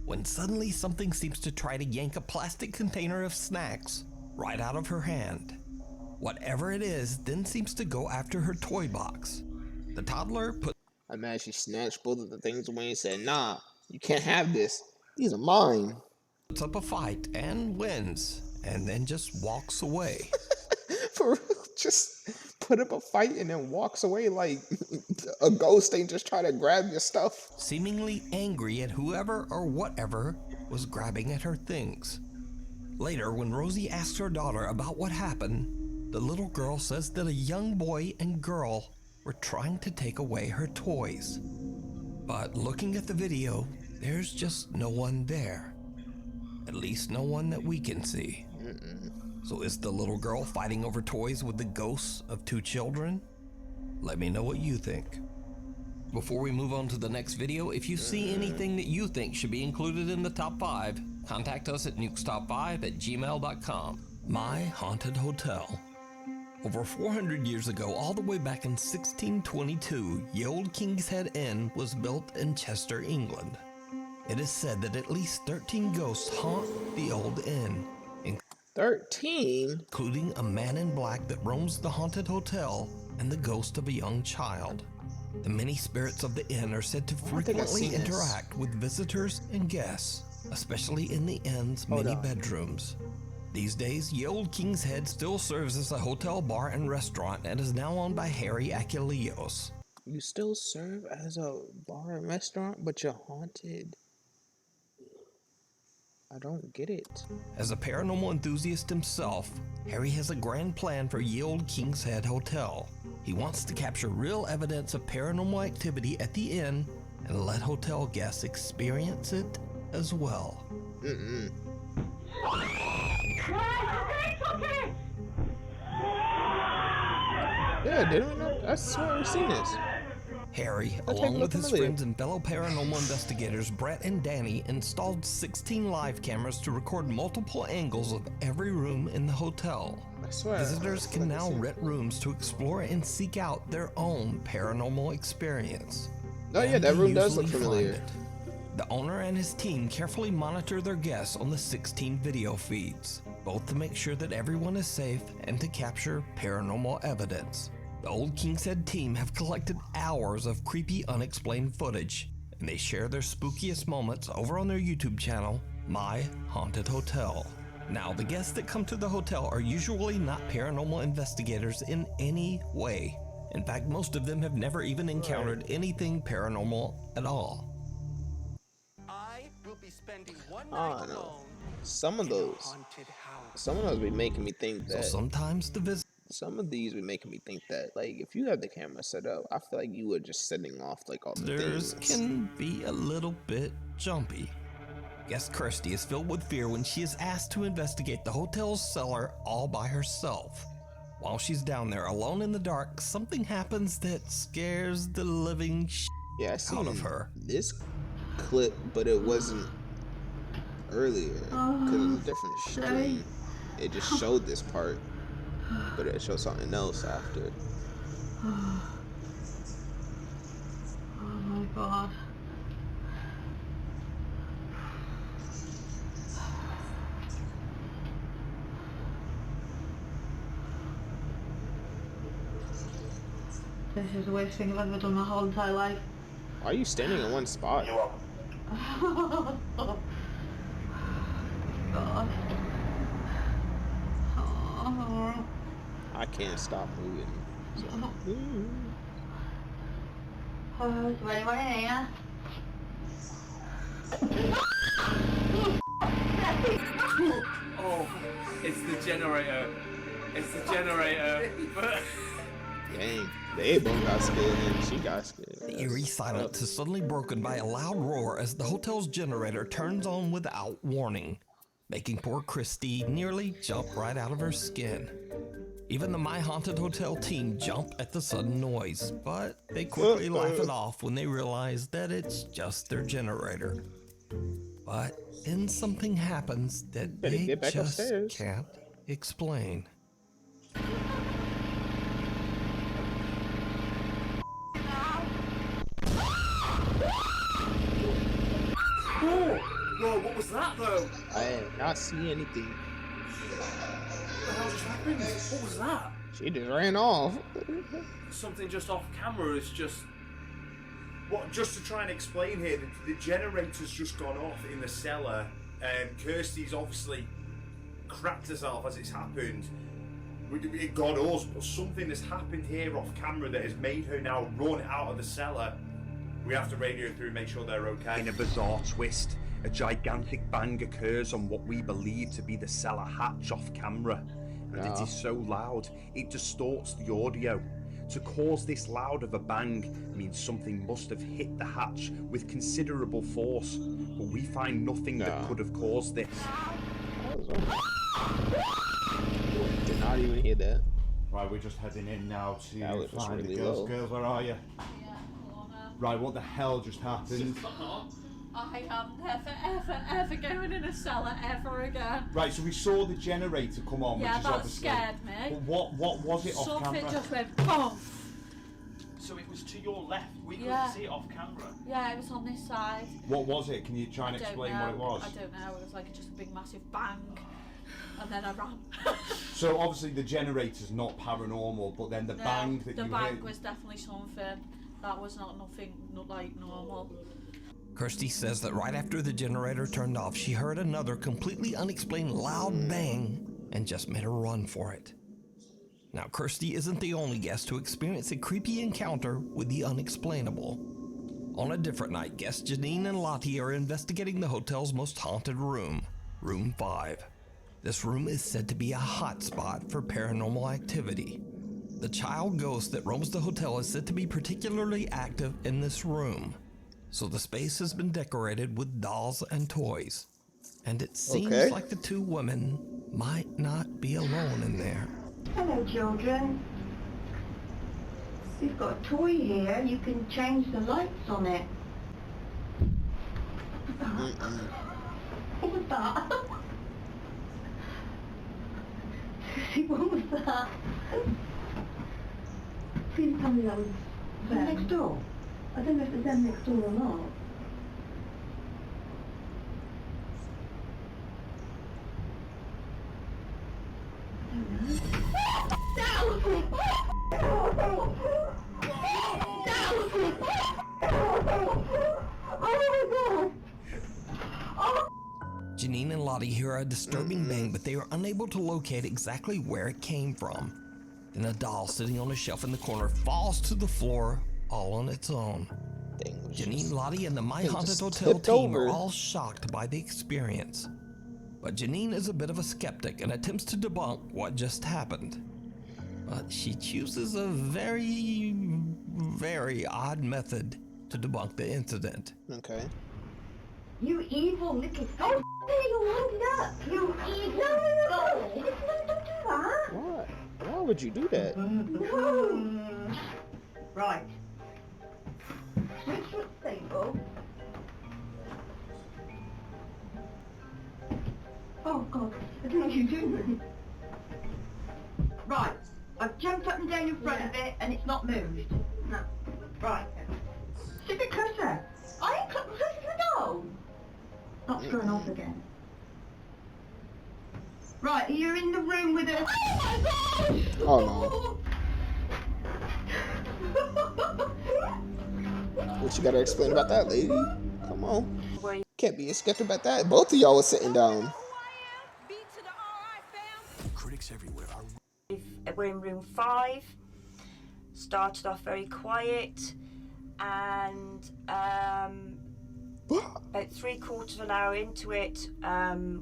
when suddenly something seems to try to yank a plastic container of snacks right out of her hand. Whatever it is then seems to go after her toy box. The toddler I imagine she snatched both of the things away and said, "Nah, you can't have this. These are mine." puts up a fight and wins, and then just walks away. For real, just put up a fight and then walks away like a ghost ain't just trying to grab your stuff. Seemingly angry at whoever or whatever was grabbing at her things. Later, when Rosie asks her daughter about what happened, the little girl says that a young boy and girl were trying to take away her toys. But looking at the video, there's just no one there. At least no one that we can see. So is the little girl fighting over toys with the ghosts of two children? Let me know what you think. Before we move on to the next video, if you see anything that you think should be included in the top 5, contact us at nukestop5@gmail.com. My Haunted Hotel. Over 400 years ago, all the way back in 1622, Ye Olde King's Head Inn was built in Chester, England. It is said that at least 13 ghosts haunt the old inn. 13? Including a man in black that roams the haunted hotel and the ghost of a young child. The many spirits of the inn are said to frequently interact with visitors and guests, especially in the inn's many bedrooms. These days, Ye Olde King's Head still serves as a hotel, bar, and restaurant and is now owned by Harry Achilleos. You still serve as a bar and restaurant, but you're haunted? I don't get it. As a paranormal enthusiast himself, Harry has a grand plan for Ye Olde King's Head Hotel. He wants to capture real evidence of paranormal activity at the inn and let hotel guests experience it as well. Yeah, didn't we know? I swear we've seen this. Harry, That along thing with looked his familiar. friends and fellow paranormal investigators Brett and Danny, installed 16 live cameras to record multiple angles of every room in the hotel. I swear. Visitors can now rent rooms to explore and seek out their own paranormal experience. Oh yeah, And that they room does look usually familiar. find it. The owner and his team carefully monitor their guests on the 16 video feeds, both to make sure that everyone is safe and to capture paranormal evidence. The Old King's Head team have collected hours of creepy, unexplained footage, and they share their spookiest moments over on their YouTube channel, My Haunted Hotel. Now, the guests that come to the hotel are usually not paranormal investigators in any way. In fact, most of them have never even encountered anything paranormal at all. I don't know. Some of those be making me think So that. sometimes the visit. Some of these be making me think that, like, if you have the camera set up, I feel like you were just setting off like all the Visitors things. can be a little bit jumpy. Guest Kirsty is filled with fear when she is asked to investigate the hotel's cellar all by herself. While she's down there alone in the dark, something happens that scares the living Yeah, I out seen of her. this clip, but it wasn't earlier because it was a different stream. It just showed this part, but it showed something else after. Oh my god. This is the worst thing I've ever done my whole entire life. Why are you standing in one spot? Oh, God. Oh. I can't stop moving. Oh, is there anyone in here? Oh, it's the generator. It's the generator. Dang, they both got scared and she got scared. The eerie silence is suddenly broken by a loud roar as the hotel's generator turns on without warning, making poor Christy nearly jump right out of her skin. Even the My Haunted Hotel team jump at the sudden noise, but they quickly laugh it off when they realize that it's just their generator. But then something happens that Better they get back just upstairs. can't explain. Whoa, what was that though? I did not see anything. What the hell just happened? What was that? She just ran off. Something just off camera is just... What, just to try and explain here, the generator's just gone off in the cellar, and Kirsty's obviously cracked herself as it's happened. It got us, but something has happened here off camera that has made her now run out of the cellar. We have to radio through and make sure they're okay. In a bizarre twist, a gigantic bang occurs on what we believe to be the cellar hatch off camera. And it is so loud, it distorts the audio. To cause this loud of a bang means something must have hit the hatch with considerable force, but we find nothing that could have caused this. Did not even hear that. Right, we're just heading in now to That was just find really the girls. low. Girls, where are you? Right, what the hell just happened? I am never, ever going in a cellar ever again. Right, so we saw the generator come on, Yeah, which is that obviously... scared me. But what was it off Something camera? just went boom. So it was to your left. We Yeah. couldn't see it off camera. Yeah, it was on this side. What was it? Can you try and I don't explain know. what it was? I don't know. It was like just a big massive bang, and then I ran. So obviously the generator's not paranormal, but then the No, bang that the you bang heard... was definitely something. That was not like normal. Kirsty says that right after the generator turned off, she heard another completely unexplained loud bang and just made a run for it. Now, Kirsty isn't the only guest to experience a creepy encounter with the unexplainable. On a different night, guests Janine and Lottie are investigating the hotel's most haunted room, Room 5. This room is said to be a hotspot for paranormal activity. The child ghost that roams the hotel is said to be particularly active in this room, so the space has been decorated with dolls and toys. And it seems like the two women might not be alone in there. Hello, children. We've got a toy here. You can change the lights on it. What was that? What was that? Please tell me that was them next door. I don't know if it's them next door or not. Janine and Lottie hear a disturbing bang, but they are unable to locate exactly where it came from. Then a doll sitting on a shelf in the corner falls to the floor all on its own. Janine, Lottie, and the My Haunted Hotel team are all shocked by the experience. But Janine is a bit of a skeptic and attempts to debunk what just happened. But she chooses a very, very odd method to debunk the incident. Okay. You evil little... Oh, you wound up! You evil... No! Don't do that! What? Why would you do that? No! Right. Switch your table. Oh, God. I don't know what you're doing. Right. I've jumped up and down in front of it, and it's not moved. No. Right. Sit a bit closer. I ain't close to the door. That's going off again. Right, you're in the room with us. Oh my gosh! Oh no. What you gotta explain about that, lady? Come on. Can't be skeptic about that. Both of y'all was sitting down. Critics everywhere are... We're in room 5. Started off very quiet, and about 3/4 of an hour into it,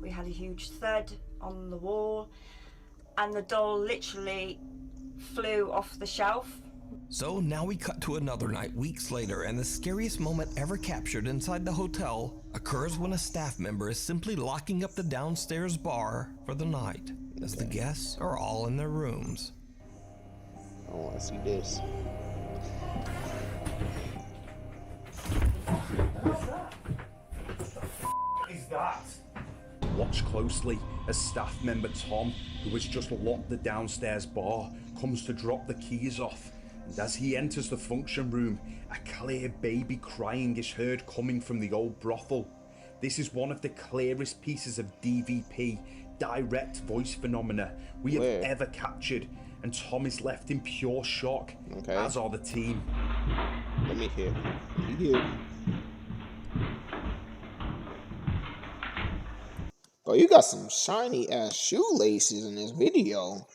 we had a huge thud on the wall, and the doll literally flew off the shelf. So now we cut to another night weeks later, and the scariest moment ever captured inside the hotel occurs when a staff member is simply locking up the downstairs bar for the night, as the guests are all in their rooms. I want to see this. Is that? Watch closely as staff member Tom, who has just locked the downstairs bar, comes to drop the keys off. And as he enters the function room, a clear baby crying is heard coming from the old brothel. This is one of the clearest pieces of DVP, direct voice phenomena, we have ever captured, and Tom is left in pure shock, as are the team. Let me hear. Let me hear. Oh, you got some shiny ass shoelaces in this video.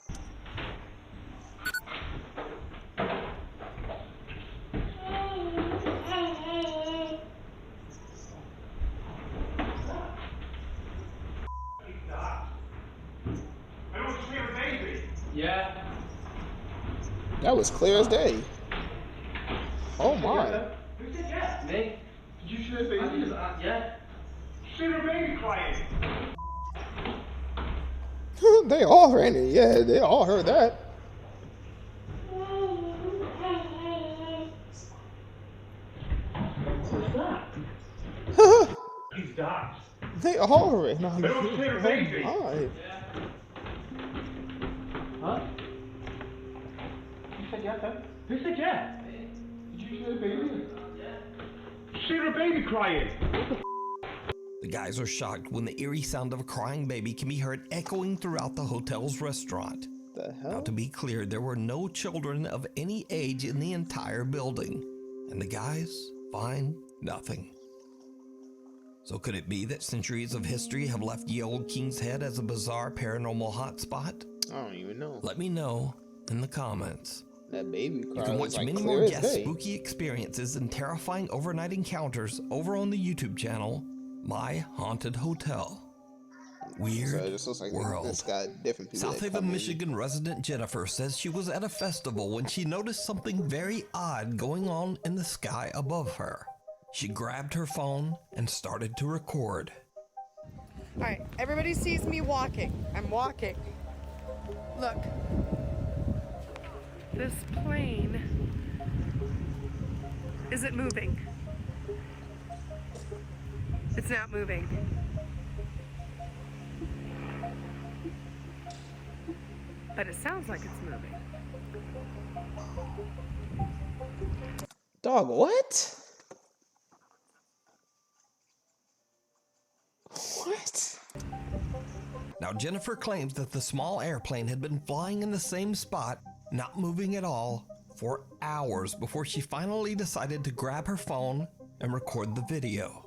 Yeah. That was clear as day. Oh my. Who said yeah? Me. Did you see a baby? Yeah. See a baby crying. They all heard it. Yeah, they all heard that. What's that? Who's that? They all heard it. No, They don't see a baby. Oh, Huh? You said yeah, then? Who said yeah? Did you see a baby? See a baby crying. The guys are shocked when the eerie sound of a crying baby can be heard echoing throughout the hotel's restaurant. The hell? Now, to be clear, there were no children of any age in the entire building, and the guys find nothing. So could it be that centuries of history have left Ye Olde King's Head as a bizarre paranormal hotspot? I don't even know. Let me know in the comments. That baby cry. You can watch like many clear more as guest day. spooky experiences and terrifying overnight encounters over on the YouTube channel, My Haunted Hotel. weird So it just looks like world. it's got different people. South that Haven, come in. Michigan resident Jennifer says she was at a festival when she noticed something very odd going on in the sky above her. She grabbed her phone and started to record. All right, everybody sees me walking. I'm walking. Look. This plane isn't moving. It's not moving. But it sounds like it's moving. Dog, what? What? Now, Jennifer claims that the small airplane had been flying in the same spot, not moving at all, for hours before she finally decided to grab her phone and record the video.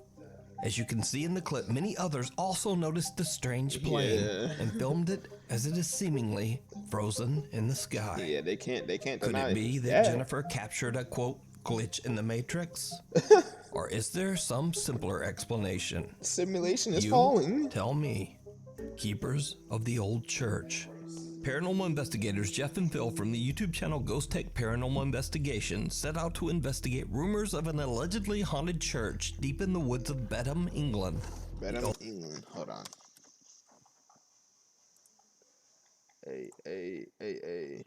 As you can see in the clip, many others also noticed the strange plane and filmed it as it is seemingly frozen in the sky. Yeah, they can't Could deny it be that that. Jennifer captured a, quote, glitch in the Matrix? Or is there some simpler explanation? Simulation is You falling. Tell me. Keepers of the Old Church. Paranormal investigators Jeff and Phil from the YouTube channel Ghost Tech Paranormal Investigations set out to investigate rumors of an allegedly haunted church deep in the woods of Bedham, England. Bedham, England. Hold on. Hey.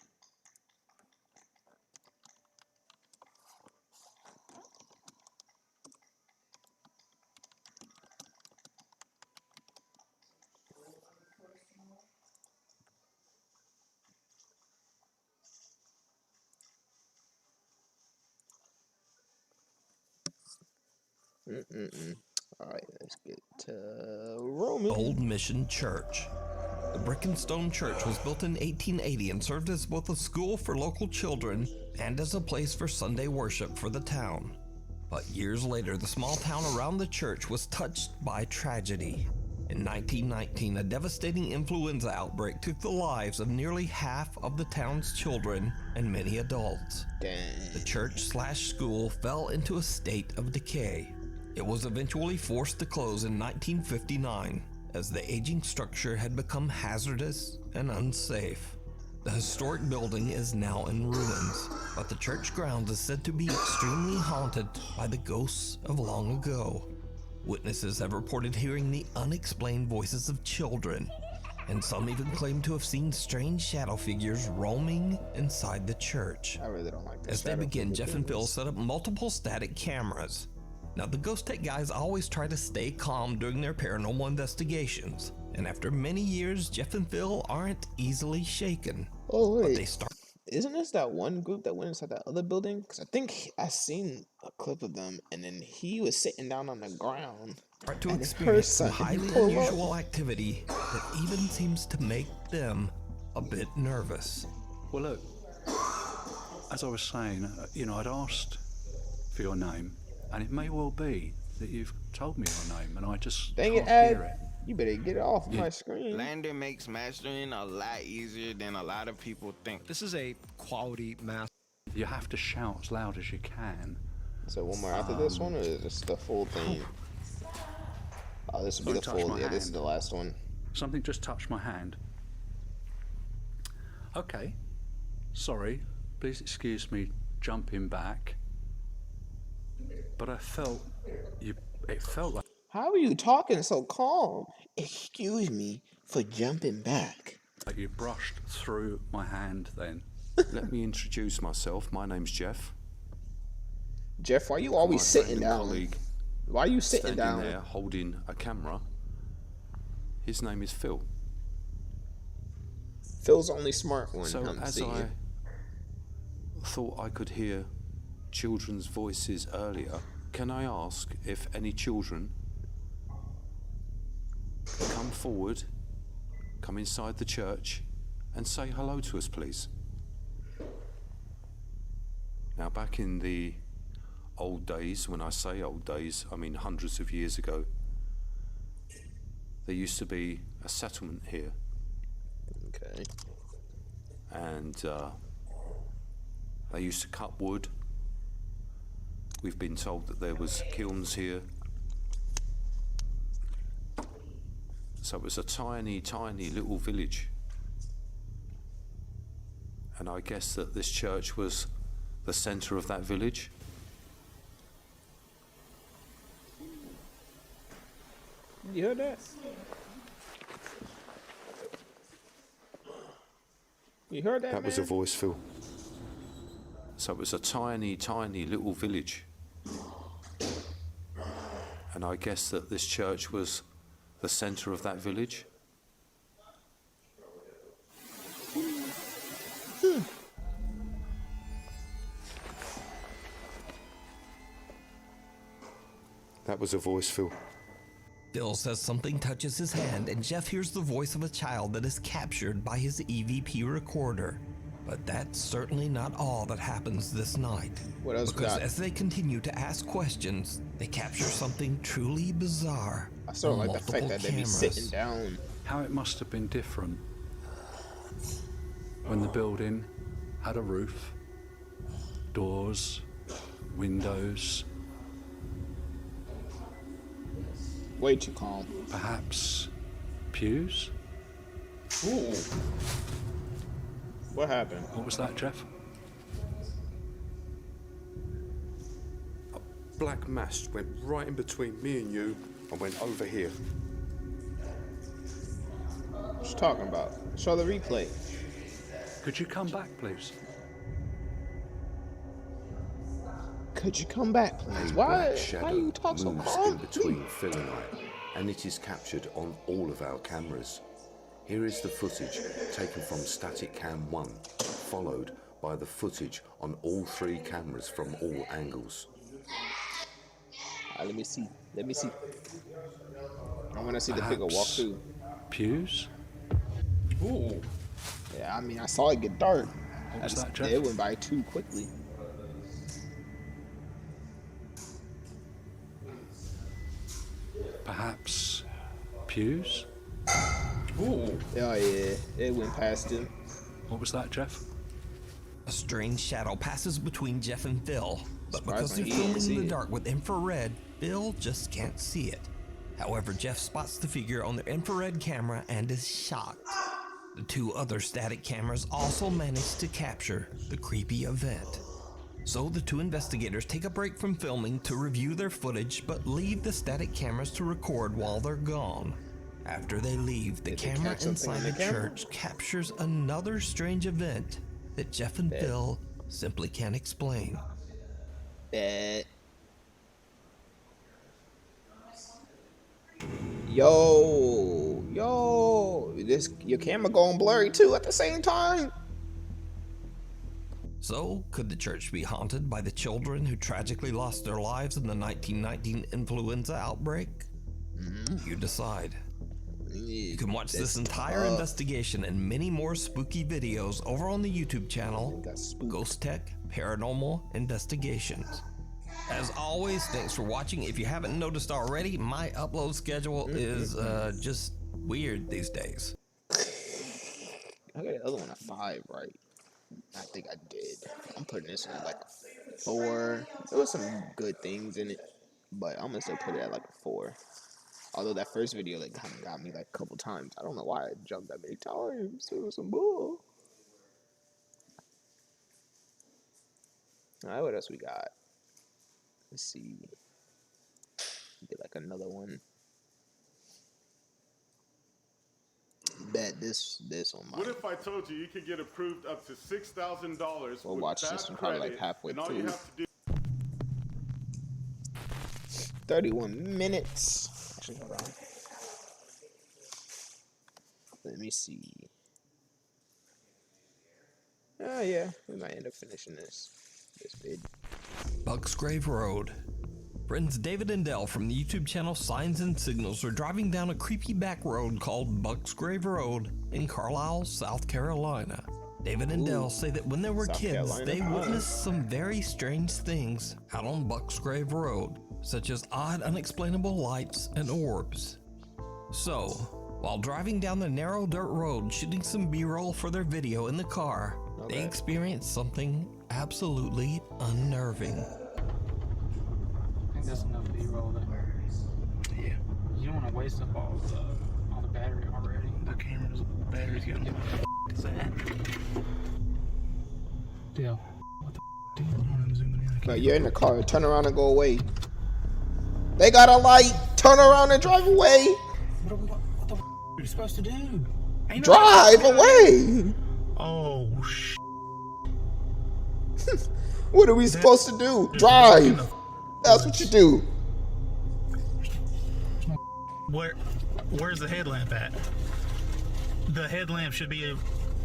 Alright, let's get to Roman. Old Mission Church. The brick and stone church was built in 1880 and served as both a school for local children and as a place for Sunday worship for the town. But years later, the small town around the church was touched by tragedy. In 1919, a devastating influenza outbreak took the lives of nearly half of the town's children and many adults. The church/school fell into a state of decay. It was eventually forced to close in 1959 as the aging structure had become hazardous and unsafe. The historic building is now in ruins, but the church grounds is said to be extremely haunted by the ghosts of long ago. Witnesses have reported hearing the unexplained voices of children, and some even claim to have seen strange shadow figures roaming inside the church. I really don't like this. As they begin, Jeff and Phil set up multiple static cameras. Now, the Ghost Tech guys always try to stay calm during their paranormal investigations, and after many years, Jeff and Phil aren't easily shaken. Oh, But wait. they start Isn't this that one group that went inside that other building? Because I think I seen a clip of them, and then he was sitting down on the ground. to and experience some something highly pull up. unusual activity that even seems to make them a bit nervous. Well, look, as I was saying, I'd asked for your name, and it may well be that you've told me your name, and I just Dang can't it, hear Ed. it. You better get it off my screen. Landon makes mastering a lot easier than a lot of people think. This is a quality master. You have to shout as loud as you can. So one more after this one, or is this the full thing? Oh, this will be Don't the touch full. my Yeah, this is hand. the last one. Something just touched my hand. Okay. Sorry. Please excuse me jumping back. But I felt it felt like How are you talking so calm? Excuse me for jumping back. you brushed through my hand then. Let me introduce myself. My name's Jeff. Jeff, why you always My sitting friend and down? colleague Why are you sitting standing down? there holding a camera. His name is Phil. Phil's the only smart one. So I'm as seeing. I thought I could hear children's voices earlier, can I ask if any children can come forward, come inside the church and say hello to us, please? Now, back in the old days, when I say old days, I mean hundreds of years ago, there used to be a settlement here. Okay. And they used to cut wood. We've been told that there was kilns here. So it was a tiny, tiny little village. And I guess that this church was the centre of that village. You heard that? You heard that, That man? was a voice, Phil. So it was a tiny, tiny little village. And I guess that this church was the centre of that village. That was a voice, Phil. Phil says something touches his hand, and Jeff hears the voice of a child that is captured by his EVP recorder. But that's certainly not all that happens this night. What else we Because got? as they continue to ask questions, they capture something truly bizarre. I sort of on like the fact multiple that they be sitting cameras. down. How it must have been different when the building had a roof, doors, windows. Way too calm. Perhaps pews? Ooh. What happened? What was that, Jeff? A black mass went right in between me and you and went over here. What you talking about? Show the replay. Could you come back, please? Could you come back, please? A Why? black shadow Why you talk so moves calm? in between Phil and I, and it is captured on all of our cameras. Here is the footage taken from Static Cam 1, followed by the footage on all 3 cameras from all angles. Let me see. Let me see. I want to see the figure walk through. Pews? Ooh. Yeah, I mean, I saw it get dark. What was that, Jeff? It went by too quickly. Perhaps pews? Ooh. Oh yeah, it went past him. What was that, Jeff? A strange shadow passes between Jeff and Phil, but because Surprisingly, they're he didn't filming in see the it. dark with infrared, Phil just can't see it. However, Jeff spots the figure on their infrared camera and is shocked. The 2 other static cameras also managed to capture the creepy event. So the 2 investigators take a break from filming to review their footage, but leave the static cameras to record while they're gone. After they leave, the Did they camera catch something inside on the the camera? church captures another strange event that Jeff and Phil simply can't explain. Yo, this your camera going blurry too at the same time. So, could the church be haunted by the children who tragically lost their lives in the 1919 influenza outbreak? You decide. You can watch this entire investigation and many more spooky videos over on the YouTube channel Ghost Tech Paranormal Investigations. As always, thanks for watching. If you haven't noticed already, my upload schedule is just weird these days. I got the other one a 5, right? I think I did. I'm putting this one like a 4. There was some good things in it, but I'm gonna still put it at like a 4. Although that first video like kind of got me like a couple times. I don't know why I jumped that many times. It was some bull. Alright, what else we got? Let's see. Get like another one. Bet this on my. What if I told you you could get approved up to $6,000? We'll watch this one probably like halfway and all you through. have to do 31 minutes. Actually, hold on. Let me see. Oh yeah, we might end up finishing this vid. Bucksgrave Road. Friends David and Dell from the YouTube channel Signs and Signals are driving down a creepy back road called Bucksgrave Road in Carlisle, South Carolina. David and Dell say that when they were South kids, Carolina. they witnessed some very strange things out on Bucksgrave Road, such as odd, unexplainable lights and orbs. So, while driving down the narrow dirt road shooting some B-roll for their video in the car, they experienced something absolutely unnerving. I think that's enough B-roll there. Yeah. You don't want to waste up all the bad battery already. The camera's battery's getting low. What the f is that? Dale, what the f, dude? I'm zooming in. But you're in the car. Turn around and go away. They got a light. Turn around and drive away. What the f are you supposed to do? Ain't Drive away. Oh, sh. What are we supposed to do? Drive. That's what you do. Where's the headlamp at? The headlamp should be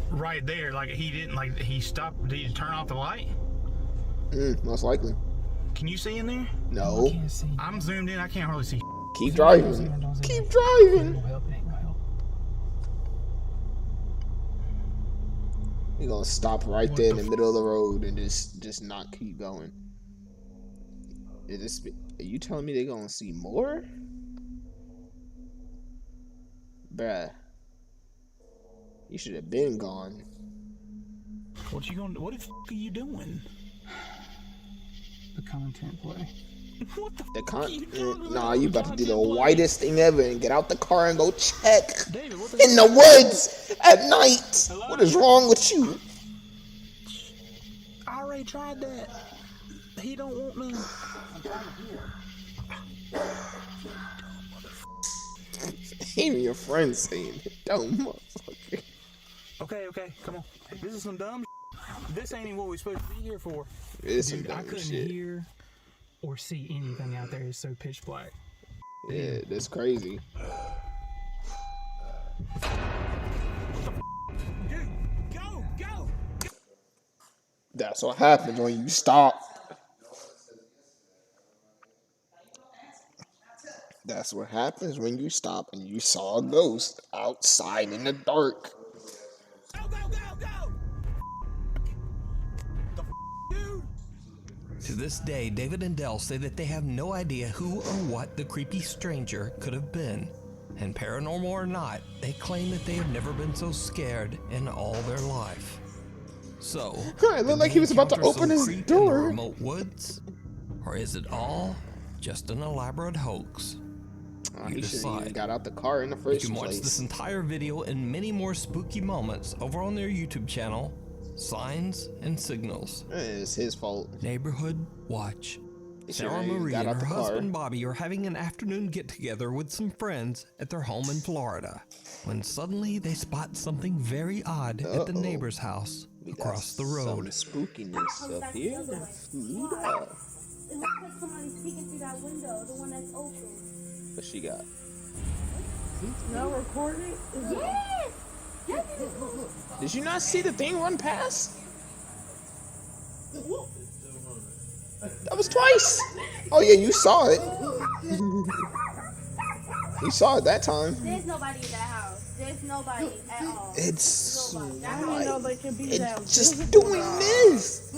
right there. Like he didn't. Like he stopped. Did he turn off the light? Most likely. Can you see in there? No. I'm zoomed in. I can't hardly see. Keep driving. Keep driving. You're gonna stop right there in the middle of the road and just not keep going. Are you telling me they're gonna see more? Bruh. You should have been gone. What the f are you doing? The content play. What the f are you doing? Nah, you about to do the whitest thing ever and get out the car and go check in the woods at night. Hello? What is wrong with you? I already tried that. He don't want me. Even your friends saying it. Dumb motherfucker. Okay, come on. This is some dumb shit. This ain't even what we're supposed to be here for. It's some Dude, dumb I couldn't shit. hear or see anything out there. It's so pitch black. Yeah, that's crazy. Dude, go! That's what happens when you stop. That's what happens when you stop and you saw a ghost outside in the dark. To this day, David and Dell say that they have no idea who or what the creepy stranger could have been. And paranormal or not, they claim that they have never been so scared in all their life. So, It looked like he was about to open his In the door. remote woods, or is it all just an elaborate hoax? You He should have decide. even got out the car in the You first can watch place. this entire video and many more spooky moments over on their YouTube channel, Signs and Signals. It's his fault. Neighborhood Watch. He Sarah should've Marie got and out her the car. husband Bobby are having an afternoon get-together with some friends at their home in Florida, when suddenly they spot something very odd at the neighbor's house across the road. Some spookiness up here. It looks like somebody's peeking through that window, the one that's open. What she got? No recording? Yes! Did you not see the thing run past? That was twice. Oh yeah, you saw it. You saw it that time. There's nobody in that house. There's nobody at all. It's Nobody. I didn't know they could be it's just doing this.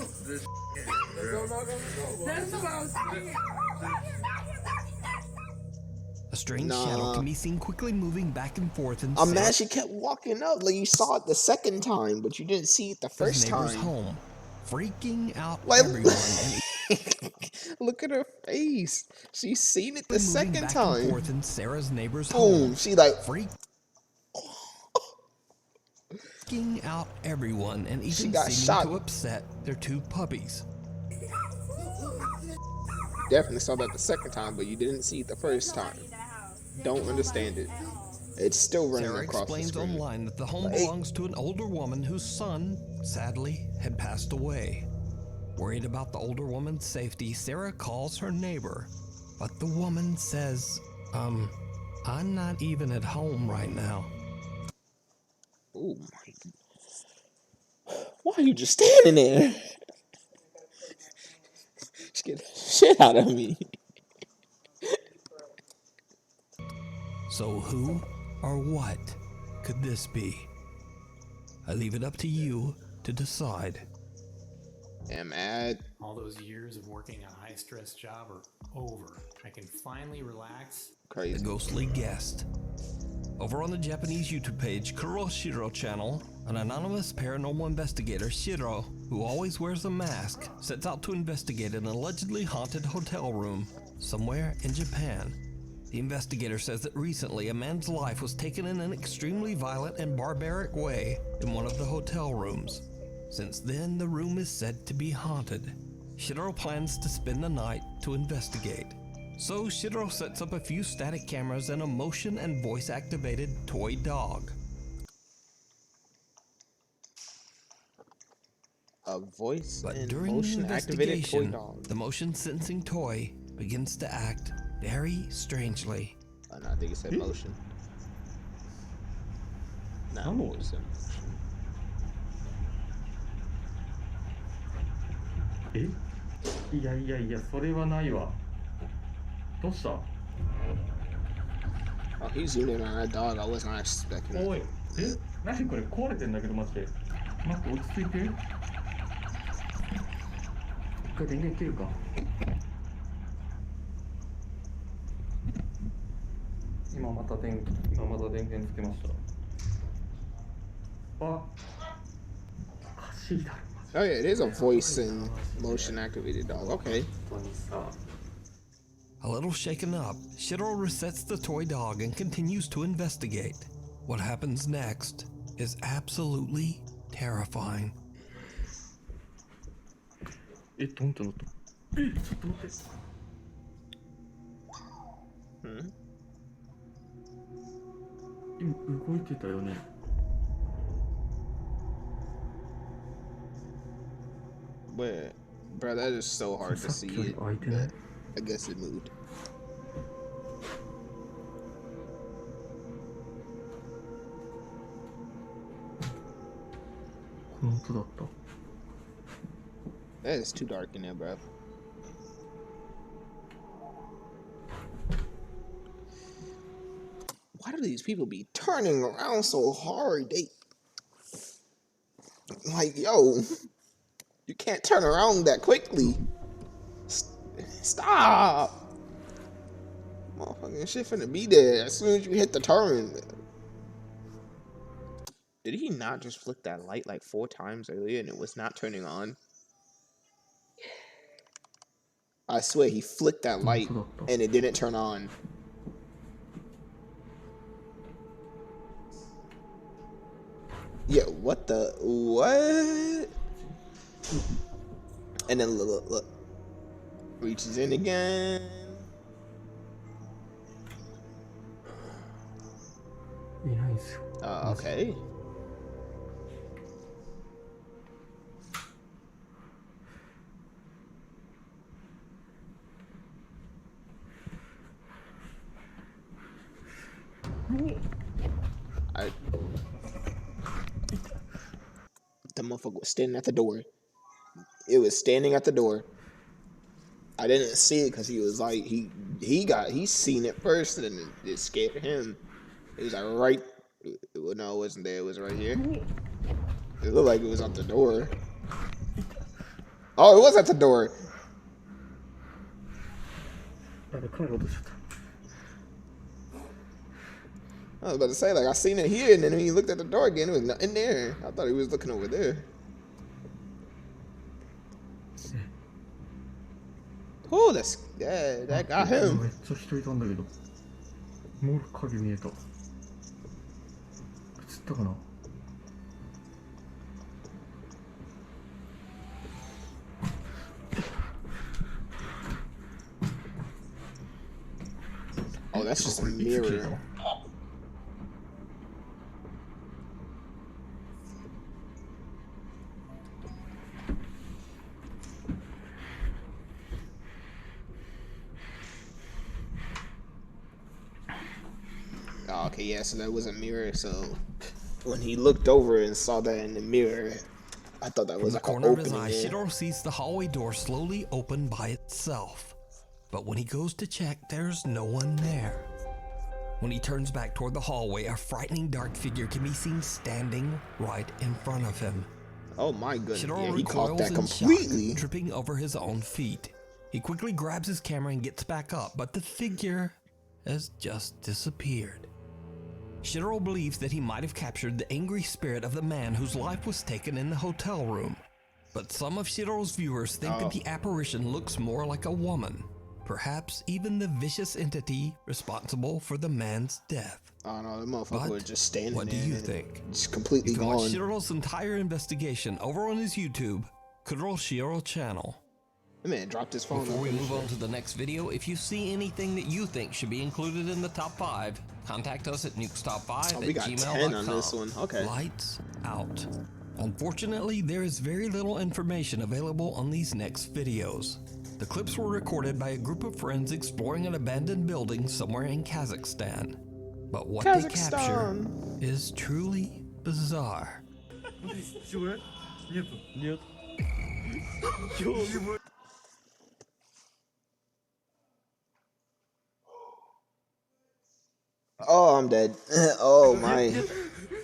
That's what I was saying. A strange shadow can be seen quickly moving back and forth in I'm mad Sarah's she kept walking up. Like you saw it the second time, but you didn't see it the first neighbor's time. home, freaking out Like- everyone and Look at her face. She's seen it the moving second back and time. forth in Sarah's neighbor's Boom. home. She like Freaking out everyone and She even got seeming shot. to upset their two puppies. definitely saw that the second time, but you didn't see it the first time. Don't understand it. It's still running Sarah across the explains screen. online that the home Like- belongs to an older woman whose son, sadly, had passed away. Worried about the older woman's safety, Sarah calls her neighbor, but the woman says, I'm not even at home right now. Oh my. Why are you just standing there? Scared the shit out of me. So who or what could this be? I leave it up to you to decide. Am at All those years of working a high-stress job are over. I can finally relax. Crazy. The ghostly guest. Over on the Japanese YouTube page Kuroshiro channel, an anonymous paranormal investigator, Shiro, who always wears a mask, sets out to investigate an allegedly haunted hotel room somewhere in Japan. The investigator says that recently a man's life was taken in an extremely violent and barbaric way in one of the hotel rooms. Since then, the room is said to be haunted. Shitaro plans to spend the night to investigate. So Shitaro sets up a few static cameras and a motion and voice activated toy dog. A voice But and during the motion activated toy investigation, dog. the motion sensing toy begins to act very strangely. Oh, no, I think it said motion. No, it said motion. いやいやいや、それはないわ。どうした？ Oh, he zoomed in on that dog. I was not expecting it. おい、何これ壊れてんだけどマジで。待って、落ち着いて。一回電源切るか。今また電源つけました。あ、おかしいだろ。 Oh yeah, it is a voice and motion activated dog. Okay. A little shaken up, Shitaro resets the toy dog and continues to investigate. What happens next is absolutely terrifying. え、どんってなった。え、ちょっと待って。今動いてたよね。 But, bro, that is so hard to see it. But I guess it moved. That is too dark in there, bro. Why do these people be turning around so hard? They like, yo, you can't turn around that quickly. Stop. Motherfucking shit finna be there as soon as you hit the turn. Did he not just flick that light like 4 times earlier and it was not turning on? I swear he flicked that light and it didn't turn on. Yeah, what the? What? And then look. Reaches in again. Okay. The motherfucker was standing at the door. It was standing at the door. I didn't see it because he was like he seen it first and it scared him. It was like right. No, it wasn't there. It was right here. It looked like it was at the door. Oh, it was at the door. I was about to say, like, I seen it here, and then when he looked at the door again, it was nothing there. I thought he was looking over there. Oh, that got him. Oh, that's just a mirror. Oh, okay, yeah, so that was a mirror, so when he looked over and saw that in the mirror, I thought that was like an opening. From the corner of his eye, Shitaro sees the hallway door slowly open by itself. But when he goes to check, there's no one there. When he turns back toward the hallway, a frightening dark figure can be seen standing right in front of him. Oh my goodness, Shitaro yeah, he caught recoils that in completely. shock, tripping over his own feet. He quickly grabs his camera and gets back up, but the figure has just disappeared. Shitaro believes that he might have captured the angry spirit of the man whose life was taken in the hotel room. But some of Shitaro's viewers think that the apparition looks more like a woman. perhaps even the vicious entity responsible for the man's death. Oh no, the motherfucker was just standing what there. do you think? Just completely you can watch gone. Shiro's entire investigation over on his YouTube, Kuro Shiro channel. The man dropped his phone. Before we move on to the next video, if you see anything that you think should be included in the top 5, contact us at nukestop5 we got 10 on this one. Okay. Lights out. Unfortunately, there is very little information available on these next videos. The clips were recorded by a group of friends exploring an abandoned building somewhere in Kazakhstan. But what they capture is truly bizarre. Oh, I'm dead. Oh my.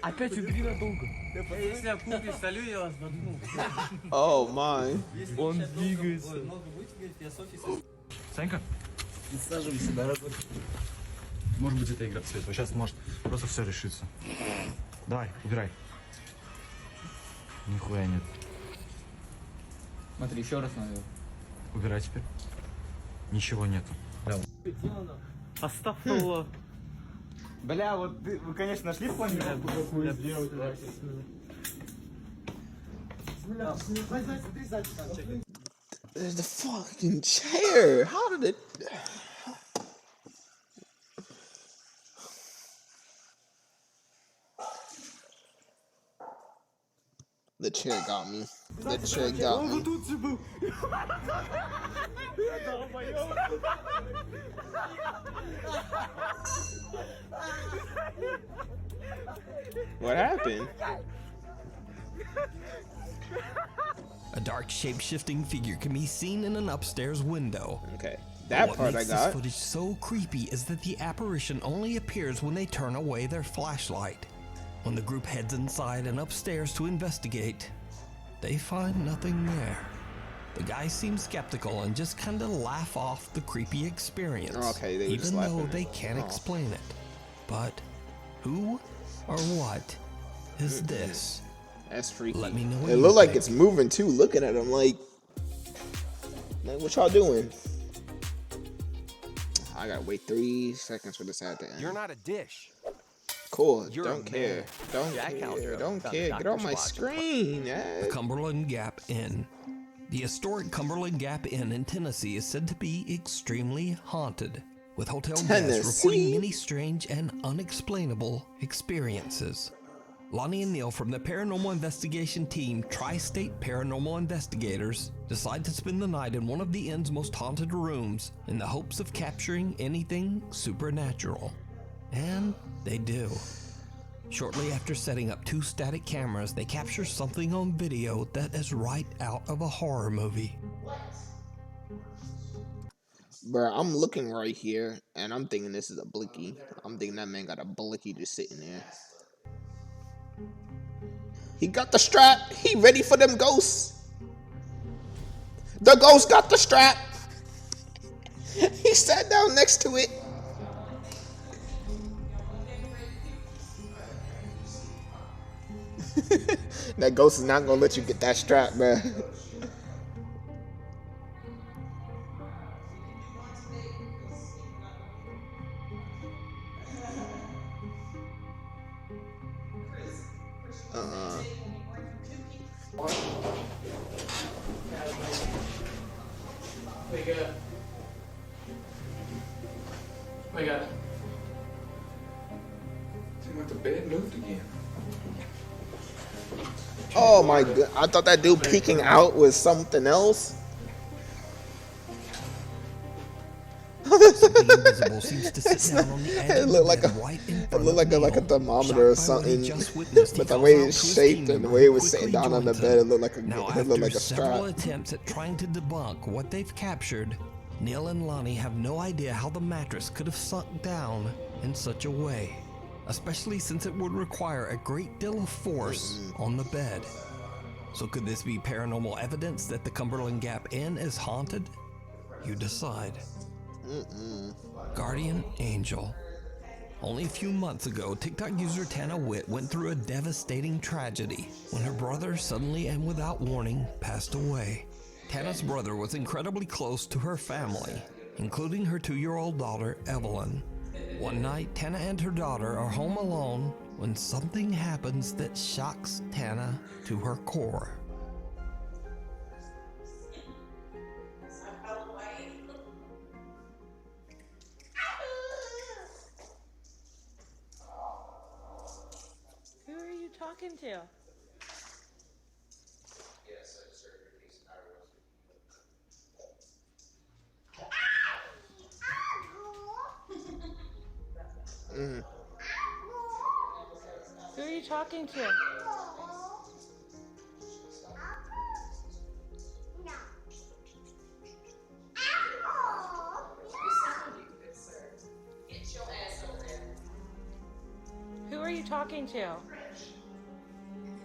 Опять убери надолго. Если я купе солю, я вас возьму. Oh my. Он двигается. Санька, присаживайся, дорогой. Может быть, это игра цвета. Сейчас может просто все решится. Давай, убирай. Нихуя нет. Смотри, еще раз надо. Убирай теперь. Ничего нету. Астафрулlah. Бля, вот вы, конечно, нашли поняли, какую сделать. There's the fucking chair. How did it? The chair got me. The chair got me. What happened? A dark shape-shifting figure can be seen in an upstairs window. Okay, that part I What makes got. this footage so creepy is that the apparition only appears when they turn away their flashlight. When the group heads inside and upstairs to investigate, they find nothing there. The guys seem skeptical and just kind of laugh off the creepy experience, Okay, they were just even though laughing. they can't Oh. explain it. But who or what is this? That's freaky. Let me know what It you looked like think. it's moving too. Looking at him like what y'all doing? I gotta wait 3 seconds for this ad to end. You're not a dish. Cool. You're Don't a care. man. Don't Jack care. Haltro Don't found care. a Get off my doctor's watch. screen. The Cumberland Gap Inn. The historic Cumberland Gap Inn in Tennessee is said to be extremely haunted, with hotel guests reporting Tennessee? many strange and unexplainable experiences. Lonnie and Neil from the paranormal investigation team Tri-State Paranormal Investigators decide to spend the night in one of the inn's most haunted rooms in the hopes of capturing anything supernatural. And they do. Shortly after setting up 2 static cameras, they capture something on video that is right out of a horror movie. Bruh, I'm looking right here and I'm thinking this is a blicky. I'm thinking that man got a blicky just sitting there. He got the strap. He ready for them ghosts. The ghost got the strap. He sat down next to it. That ghost is not gonna let you get that strap, bruh. Wake up. Wake up. Seems like the bed moved again. Oh my god, I thought that dude peeking out was something else. Something invisible seems to sit down on the edge It of looked the like bed a, right in it front looked of like a Neil. thermometer or Shocked by what he something. just witnessed, he But the calls way out it's to his shaped team and the member way it who was sitting quickly down on the joins bed, him. it looked like a Now, it looked like after a several strap. attempts at trying to debunk what they've captured, Neil and Lonnie have no idea how the mattress could have sunk down in such a way, especially since it would require a great deal of force on the bed. So could this be paranormal evidence that the Cumberland Gap Inn is haunted? You decide. Guardian Angel. Only a few months ago, TikTok user Tana Witt went through a devastating tragedy when her brother suddenly and without warning passed away. Tana's brother was incredibly close to her family. including her 2-year-old daughter, Evelyn. One night, Tana and her daughter are home alone when something happens that shocks Tana to her core. Who are you talking to? Who are you talking to? Who are you talking to?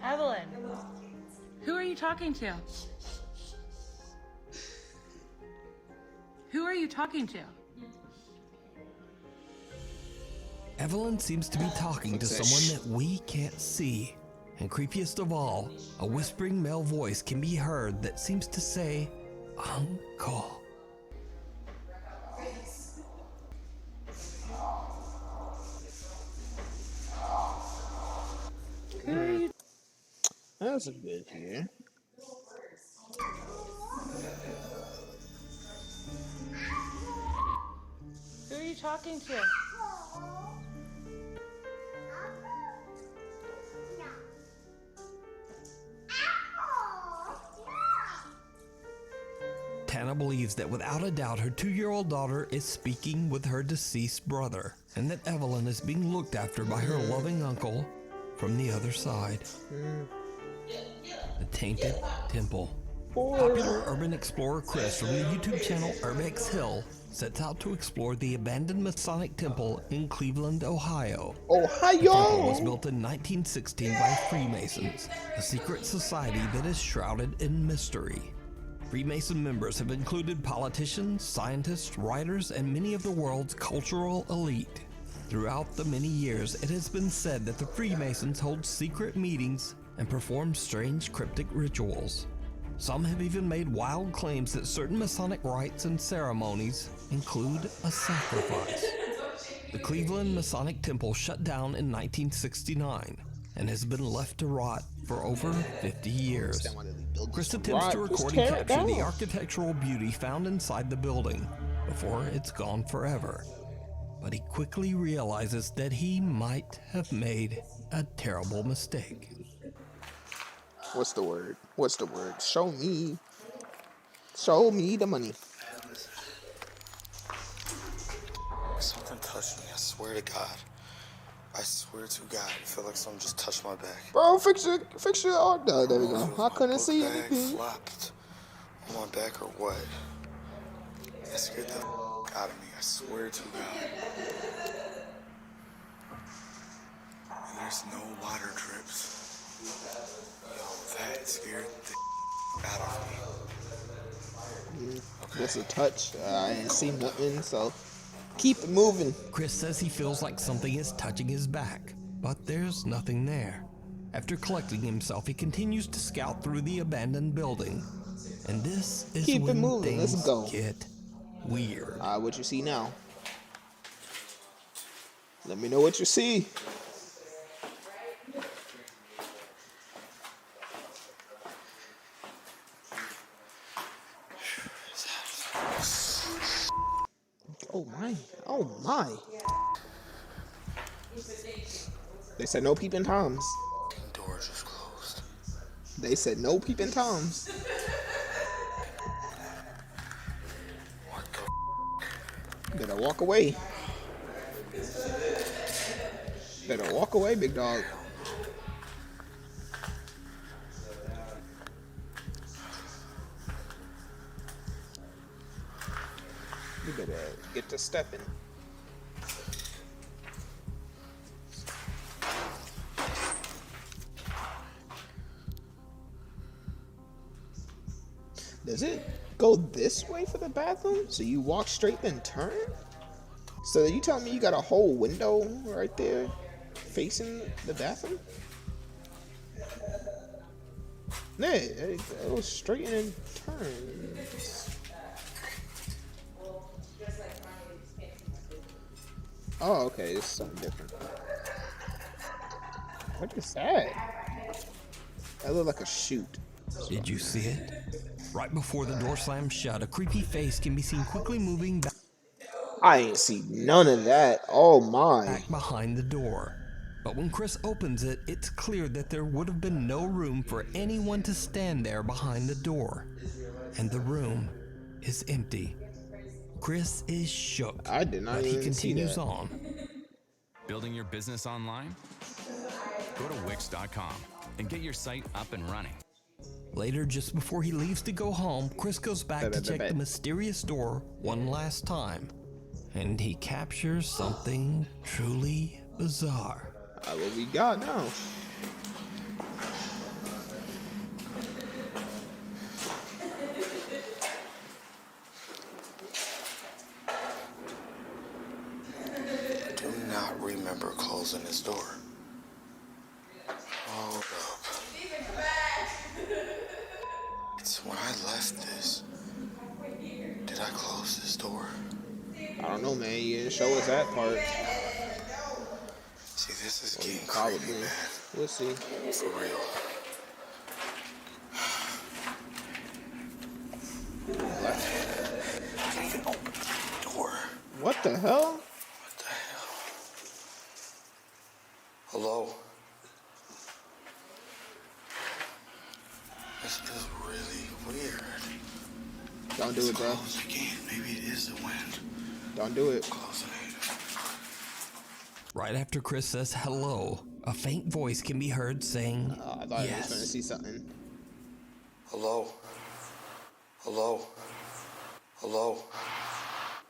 Evelyn. Who are you talking to? Who are you talking to? Evelyn seems to be talking to someone that we can't see. And creepiest of all, a whispering male voice can be heard that seems to say, Uncle. That's a good here. Who are you talking to? Tana believes that without a doubt her 2-year-old daughter is speaking with her deceased brother, and that Evelyn is being looked after by her loving uncle from the other side. The Tainted Temple. Popular urban explorer Chris from the YouTube channel Urbex Hill sets out to explore the abandoned Masonic Temple in Cleveland, Ohio. The temple was built in 1916 by Freemasons, a secret society that is shrouded in mystery. Freemason members have included politicians, scientists, writers, and many of the world's cultural elite. Throughout the many years, it has been said that the Freemasons hold secret meetings and perform strange cryptic rituals. Some have even made wild claims that certain Masonic rites and ceremonies include a sacrifice. The Cleveland Masonic Temple shut down in 1969 and has been left to rot for over 50 years. Chris attempts to record and capture the architectural beauty found inside the building before it's gone forever. But he quickly realizes that he might have made a terrible mistake. What's the word? What's the word? Show me. Show me the money. Something touched me, I swear to God. I swear to God, I feel like someone just touched my back. Bro, fix your oh, no, there we go. I couldn't see Bag anything. flopped on my back or what? That scared the out of me, I swear to God. And there's no water drips. Yo, that scared the out of me. Just a touch. I ain't seen nothing, so keep it moving. Chris says he feels like something is touching his back, but there's nothing there. After collecting himself, he continues to scout through the abandoned building. And this is Keep it when moving. things Let's go. get weird. What you see now? Let me know what you see. Oh my. Oh my. They said no peeping Toms. The door just closed. They said no peeping Toms. Better walk away. Better walk away, big dog. You better get to stepping. Does it go this way for the bathroom? So you walk straight then turn? So you telling me you got a whole window right there facing the bathroom? Yeah, it goes straight in and turns. Oh, okay, it's something different. What is that? That looked like a chute. Did you see it? Right before the door slams shut, a creepy face can be seen quickly moving back. I ain't see none of that. Oh my. Back behind the door. But when Chris opens it, it's clear that there would have been no room for anyone to stand there behind the door. And the room is empty. Chris is shook. I did not but he even see continues that. on. Building your business online? Go to Wix.com and get your site up and running. Later, just before he leaves to go home, Chris goes back to check the mysterious door one last time. And he captures something truly bizarre. What we got now? I do not remember closing this door. Hold up. It's when I left this. Did I close this door? I don't know, man. You didn't show us that part. See, this is getting Probably. creepy, man. We'll see. For real. I can't even open the door. What the hell? What the hell? Hello? This is really weird. Don't do it, bro. Close again. Maybe it is the wind. Don't do it. Closing it. Right after Chris says hello, a faint voice can be heard saying I thought I was yes. going to see something. Hello? Hello? Hello?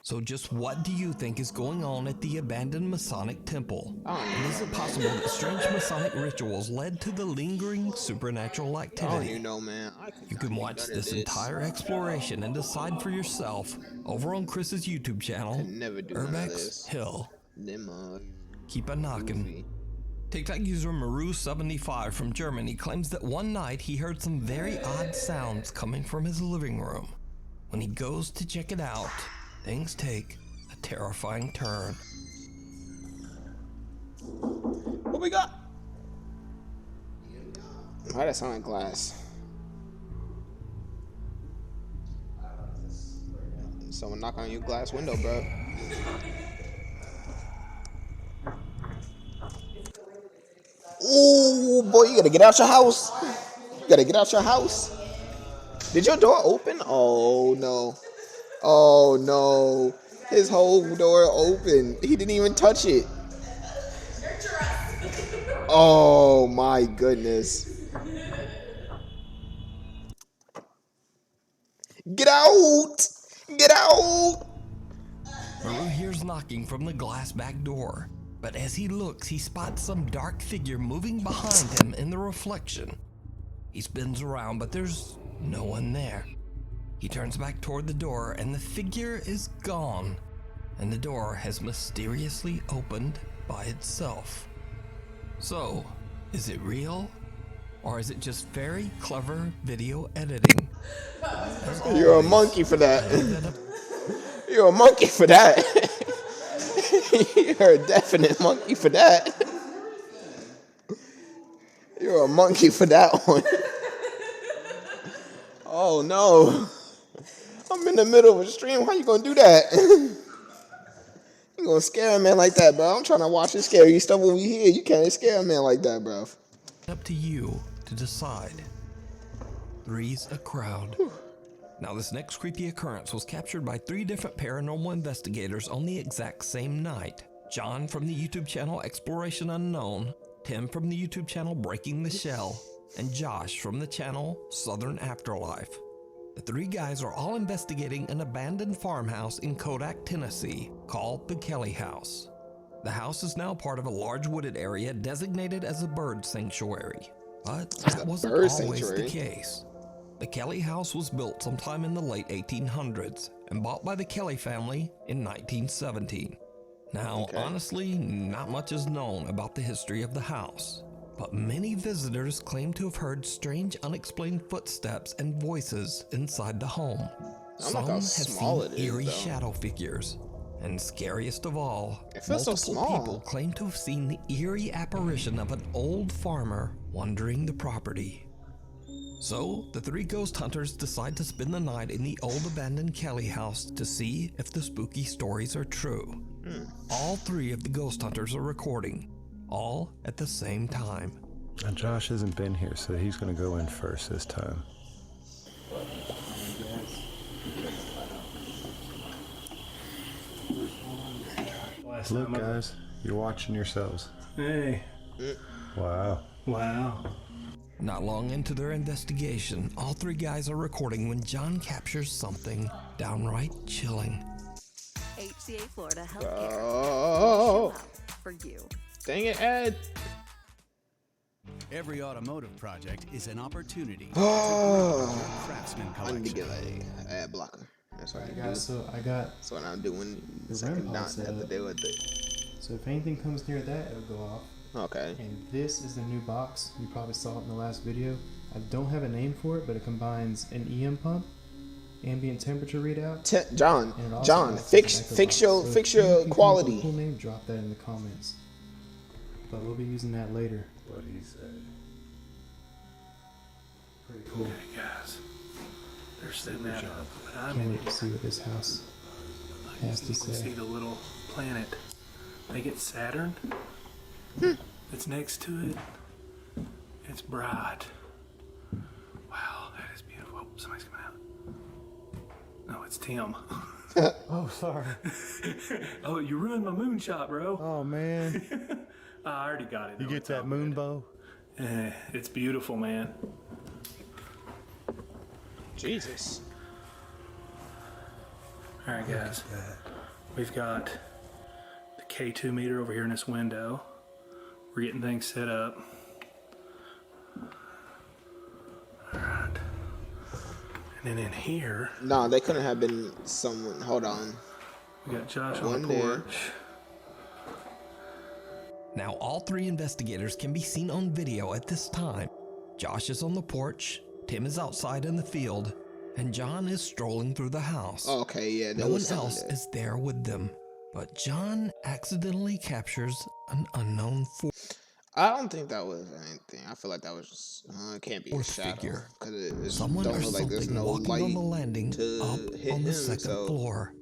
So just what do you think is going on at the abandoned Masonic temple? And is it possible that strange Masonic rituals led to the lingering supernatural I don't activity? even know, man. You can watch this entire exploration and decide for yourself over on Chris's YouTube channel, Never do none of Urbex this. Hill. Nimmer. Keep a knocking. TikTok user Maru75 from Germany claims that one night he heard some very odd sounds coming from his living room. When he goes to check it out, things take a terrifying turn. What we got? Why that sound like glass? Someone knock on your glass window, bro. Ooh, boy, you gotta get out your house. You gotta get out your house. Did your door open? Oh no. Oh no. His whole door open. He didn't even touch it. Oh my goodness. Get out! Get out! Maru hears knocking from the glass back door, but as he looks, he spots some dark figure moving behind him in the reflection. He spins around, but there's no one there. He turns back toward the door, and the figure is gone, and the door has mysteriously opened by itself. So, is it real? Or is it just very clever video editing? You're a monkey for that. You're a monkey for that. You're a definite monkey for that. You're a monkey for that one. Oh no. I'm in the middle of a stream. How you gonna do that? You gonna scare a man like that, bro? I'm trying to watch this scary stuff over here. You can't scare a man like that, bro. Up to you to decide. Three's a crowd. Now, this next creepy occurrence was captured by 3 different paranormal investigators on the exact same night. John from the YouTube channel Exploration Unknown, Tim from the YouTube channel Breaking the Shell, and Josh from the channel Southern Afterlife. The 3 guys are all investigating an abandoned farmhouse in Kodak, Tennessee, called the Kelly House. The house is now part of a large wooded area designated as a bird sanctuary. But that wasn't always the case. The Kelly House was built sometime in the late 1800s and bought by the Kelly family in 1917. Now, honestly, not much is known about the history of the house, but many visitors claim to have heard strange unexplained footsteps and voices inside the home. Some have seen eerie shadow figures, And scariest of all, It feels so multiple small. people claim to have seen the eerie apparition of an old farmer wandering the property. So, the three ghost hunters decide to spend the night in the old abandoned Kelly house to see if the spooky stories are true. All three of the ghost hunters are recording, all at the same time. Now Josh hasn't been here, so he's gonna go in first this time. Look, guys, you're watching yourselves. Hey. Wow. Wow. Not long into their investigation, all three guys are recording when John captures something downright chilling. HCA Florida Healthcare. Oh. Show up for you. Dang it, Ed. Every automotive project is an opportunity to Oh. grow your craftsman I need to collection. get an ad blocker. That's what I got, do. so I got That's what I'm doing. the So I REM can pod not set have to up. deal with it. So if anything comes near that, it'll go off. Okay. And this is the new box. You probably saw it in the last video. I don't have a name for it, but it combines an EM pump, ambient temperature readout. John, and it also John, acts fix like a fix box. your So fix if you your can quality. come up with a cool name, drop that in the comments. But we'll be using that later. What he said. Pretty cool. Hey guys, they're setting that up, but I'm Can't in wait to see what this house has to You can see say. the little planet. They get Saturn. It's next to it. It's bright. Wow, that is beautiful. Oh, somebody's coming out. No, it's Tim. Oh, sorry. Oh, you ruined my moonshot, bro. Oh, man. I already got it. You get that moon bow? It's beautiful, man. Jesus. All right, guys. We've got the K2 meter over here in this window. We're getting things set up. All right. And then in here, No, they couldn't have been someone. Hold on. we got Josh on One the there. porch. Now, all three investigators can be seen on video at this time. Josh is on the porch, Tim is outside in the field, and John is strolling through the house. Okay, yeah, there No was one someone else there. is there with them, but John accidentally captures an unknown force. I don't think that was anything. I feel like that was just. It can't be a Fourth shadow figure. because it just Someone don't or look like there's something no walking light on the landing to up hit on the him, second so- floor.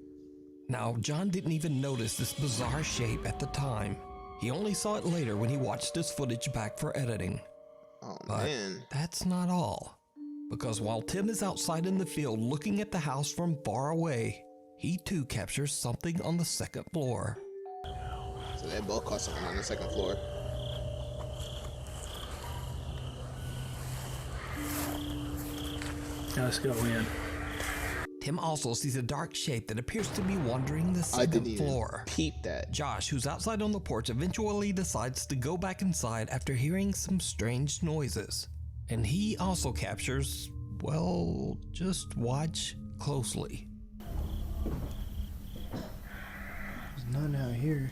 Now, John didn't even notice this bizarre shape at the time. He only saw it later when he watched his footage back for editing. Oh, But man. that's not all. Because while Tim is outside in the field looking at the house from far away, he too captures something on the second floor. So they both caught something on the second floor. Now let's go in. Tim also sees a dark shape that appears to be wandering the I second didn't even floor. peep that. Josh, who's outside on the porch, eventually decides to go back inside after hearing some strange noises. And he also captures, well, just watch closely. There's none out here.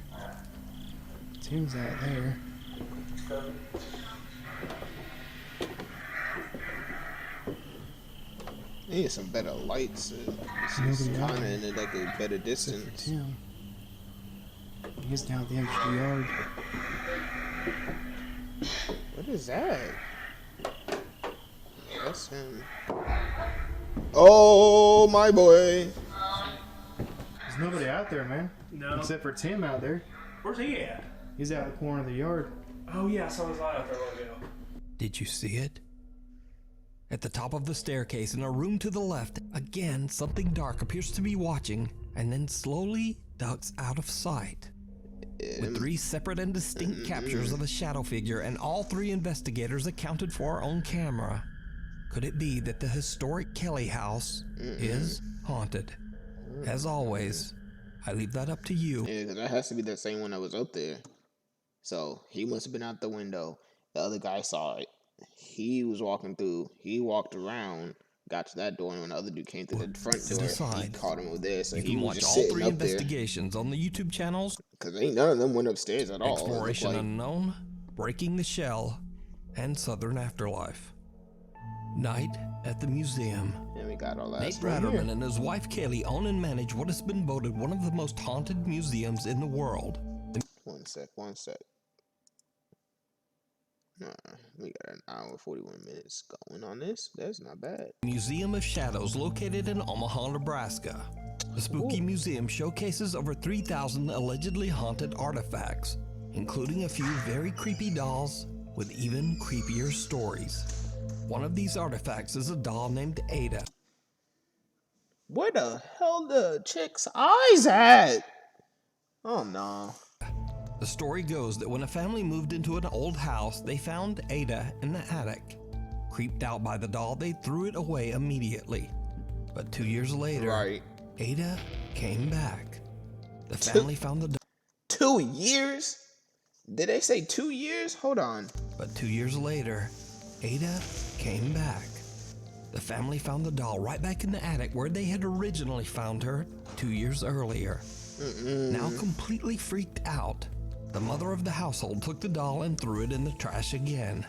Tim's out there. They need some better lights. It's Nobody out kind of there. in like a better distance. Tim. He's down at the end of the yard. What is that? That's him. Oh, my boy. There's nobody out there, man. No. Except for Tim out there. Where's he at? He's out in the corner of the yard. Oh yeah, I saw his light out there a while ago. Did you see it? At the top of the staircase in a room to the left, again something dark appears to be watching and then slowly ducks out of sight. With three separate and distinct captures of a shadow figure and all three investigators accounted for on camera, could it be that the historic Kelly house is haunted? As always, I leave that up to you. Yeah, because that has to be the same one that was up there. So he must have been out the window. The other guy saw it. He was walking through. He walked around, got to that door, and when the other dude came through the front To door, he decide. caught him over there. So You he can was watch just all sitting three up there. investigations on the YouTube channels Because ain't none of them went upstairs at all. It looked Exploration like. Unknown, Breaking the Shell, and Southern Afterlife. Night at the Museum. Yeah, we got our last Nate one here. Ratterman and his wife Kaylee own and manage what has been voted one of the most haunted museums in the world. One sec. We got an hour and 41 minutes going on this. That's not bad. Museum of Shadows, located in Omaha, Nebraska. The Spooky Museum showcases over 3,000 allegedly haunted artifacts, including a few very creepy dolls with even creepier stories. One of these artifacts is a doll named Ada. Where the hell the chick's eyes at? Oh no. The story goes that when a family moved into an old house, they found Ada in the attic. Creeped out by the doll, they threw it away immediately. But 2 years later, Ada came back. The family found the doll. 2 years? Did they say 2 years? Hold on. But 2 years later, Ada came back. The family found the doll right back in the attic where they had originally found her 2 years earlier. Now completely freaked out, the mother of the household took the doll and threw it in the trash again.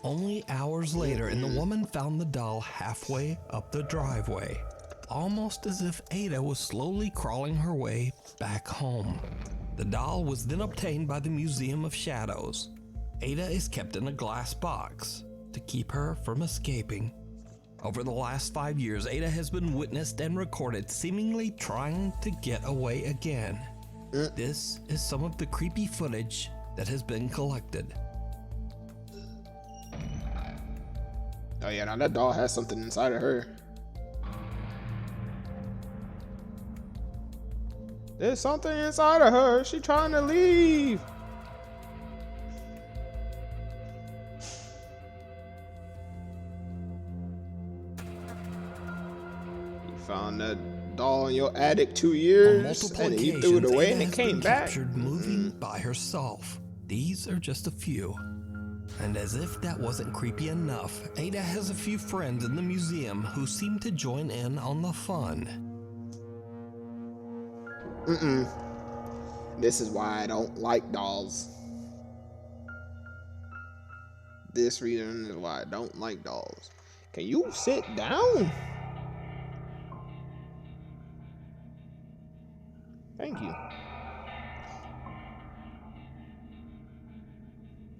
Only hours later, and the woman found the doll halfway up the driveway, almost as if Ada was slowly crawling her way back home. The doll was then obtained by the Museum of Shadows. Ada is kept in a glass box to keep her from escaping. Over the last 5 years, Ada has been witnessed and recorded seemingly trying to get away again. This is some of the creepy footage that has been collected. Oh yeah, now that doll has something inside of her. There's something inside of her. She's trying to leave. You found that doll in your attic 2 years, and you threw it away, and it came back. Captured moving by herself. These are just a few. And as if that wasn't creepy enough, Ada has a few friends in the museum who seem to join in on the fun. This is why I don't like dolls. This reason is why I don't like dolls. Can you sit down? Thank you.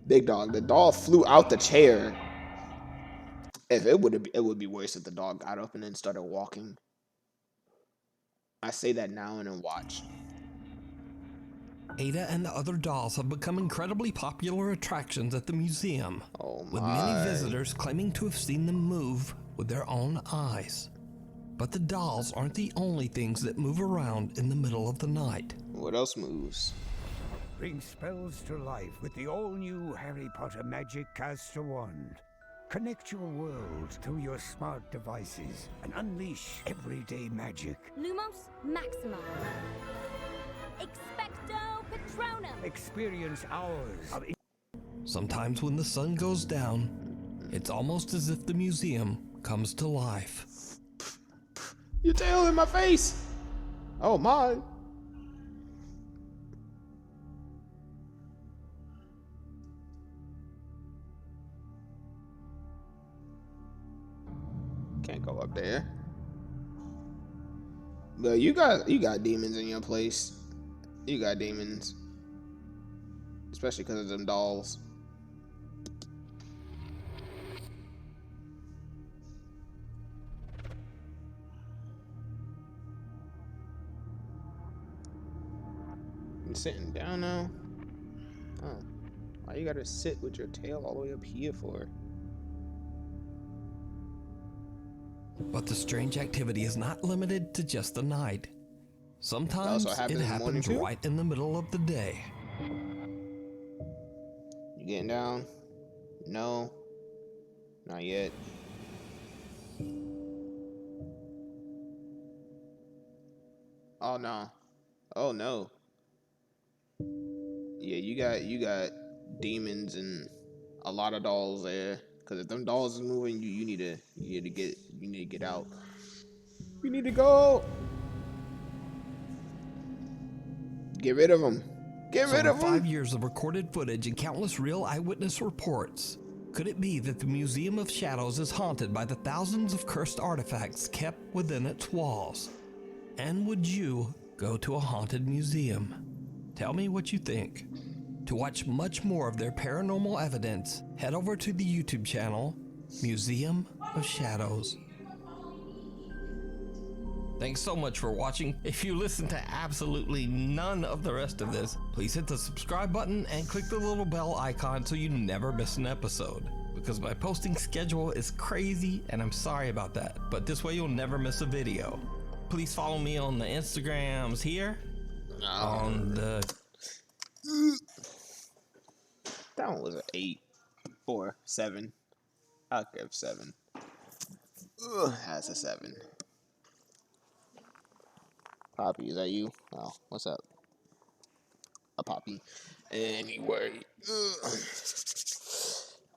Big dog, the doll flew out the chair. If it would be worse if the dog got up and then started walking. I say that now and then watch. Ada and the other dolls have become incredibly popular attractions at the museum, with my. many visitors claiming to have seen them move with their own eyes. But the dolls aren't the only things that move around in the middle of the night. What else moves? Bring spells to life with the all-new Harry Potter Magic Caster Wand. Connect your world through your smart devices and unleash everyday magic. Lumos Maxima. Expecto Patronum. Experience hours of... Sometimes when the sun goes down, it's almost as if the museum comes to life. Your tail in my face! Oh my! Can't go up there. But you got demons in your place. You got demons. Especially because of them dolls. You sitting down now? Oh. Why you gotta sit with your tail all the way up here for? But the strange activity is not limited to just the night. Sometimes it happens right in the middle of the day. You getting down? No. Not yet. Oh no. Oh no. Yeah, you got demons and a lot of dolls there. Cause if them dolls is moving, you need to get out. You need to go. Get rid of them. Get rid of them. 5 years of recorded footage and countless real eyewitness reports, Could it be that the Museum of Shadows is haunted by the thousands of cursed artifacts kept within its walls? And would you go to a haunted museum? Tell me what you think. To watch much more of their paranormal evidence, head over to the YouTube channel, Museum of Shadows. Thanks so much for watching. If you listen to absolutely none of the rest of this, please hit the subscribe button and click the little bell icon so you never miss an episode. Because my posting schedule is crazy and I'm sorry about that, but this way you'll never miss a video. Please follow me on the Instagrams here. On the... That one was an 8 or 7. I'll give 7. Ugh, that's a 7. Poppy, is that you? Oh, what's up? A Poppy. Anyway, I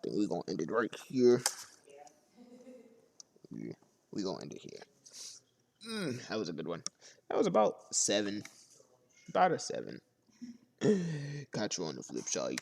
think we're gonna end it right here. Yeah, we're gonna end it here. That was a good one. That was about 7. About a 7. Got you on the flip side.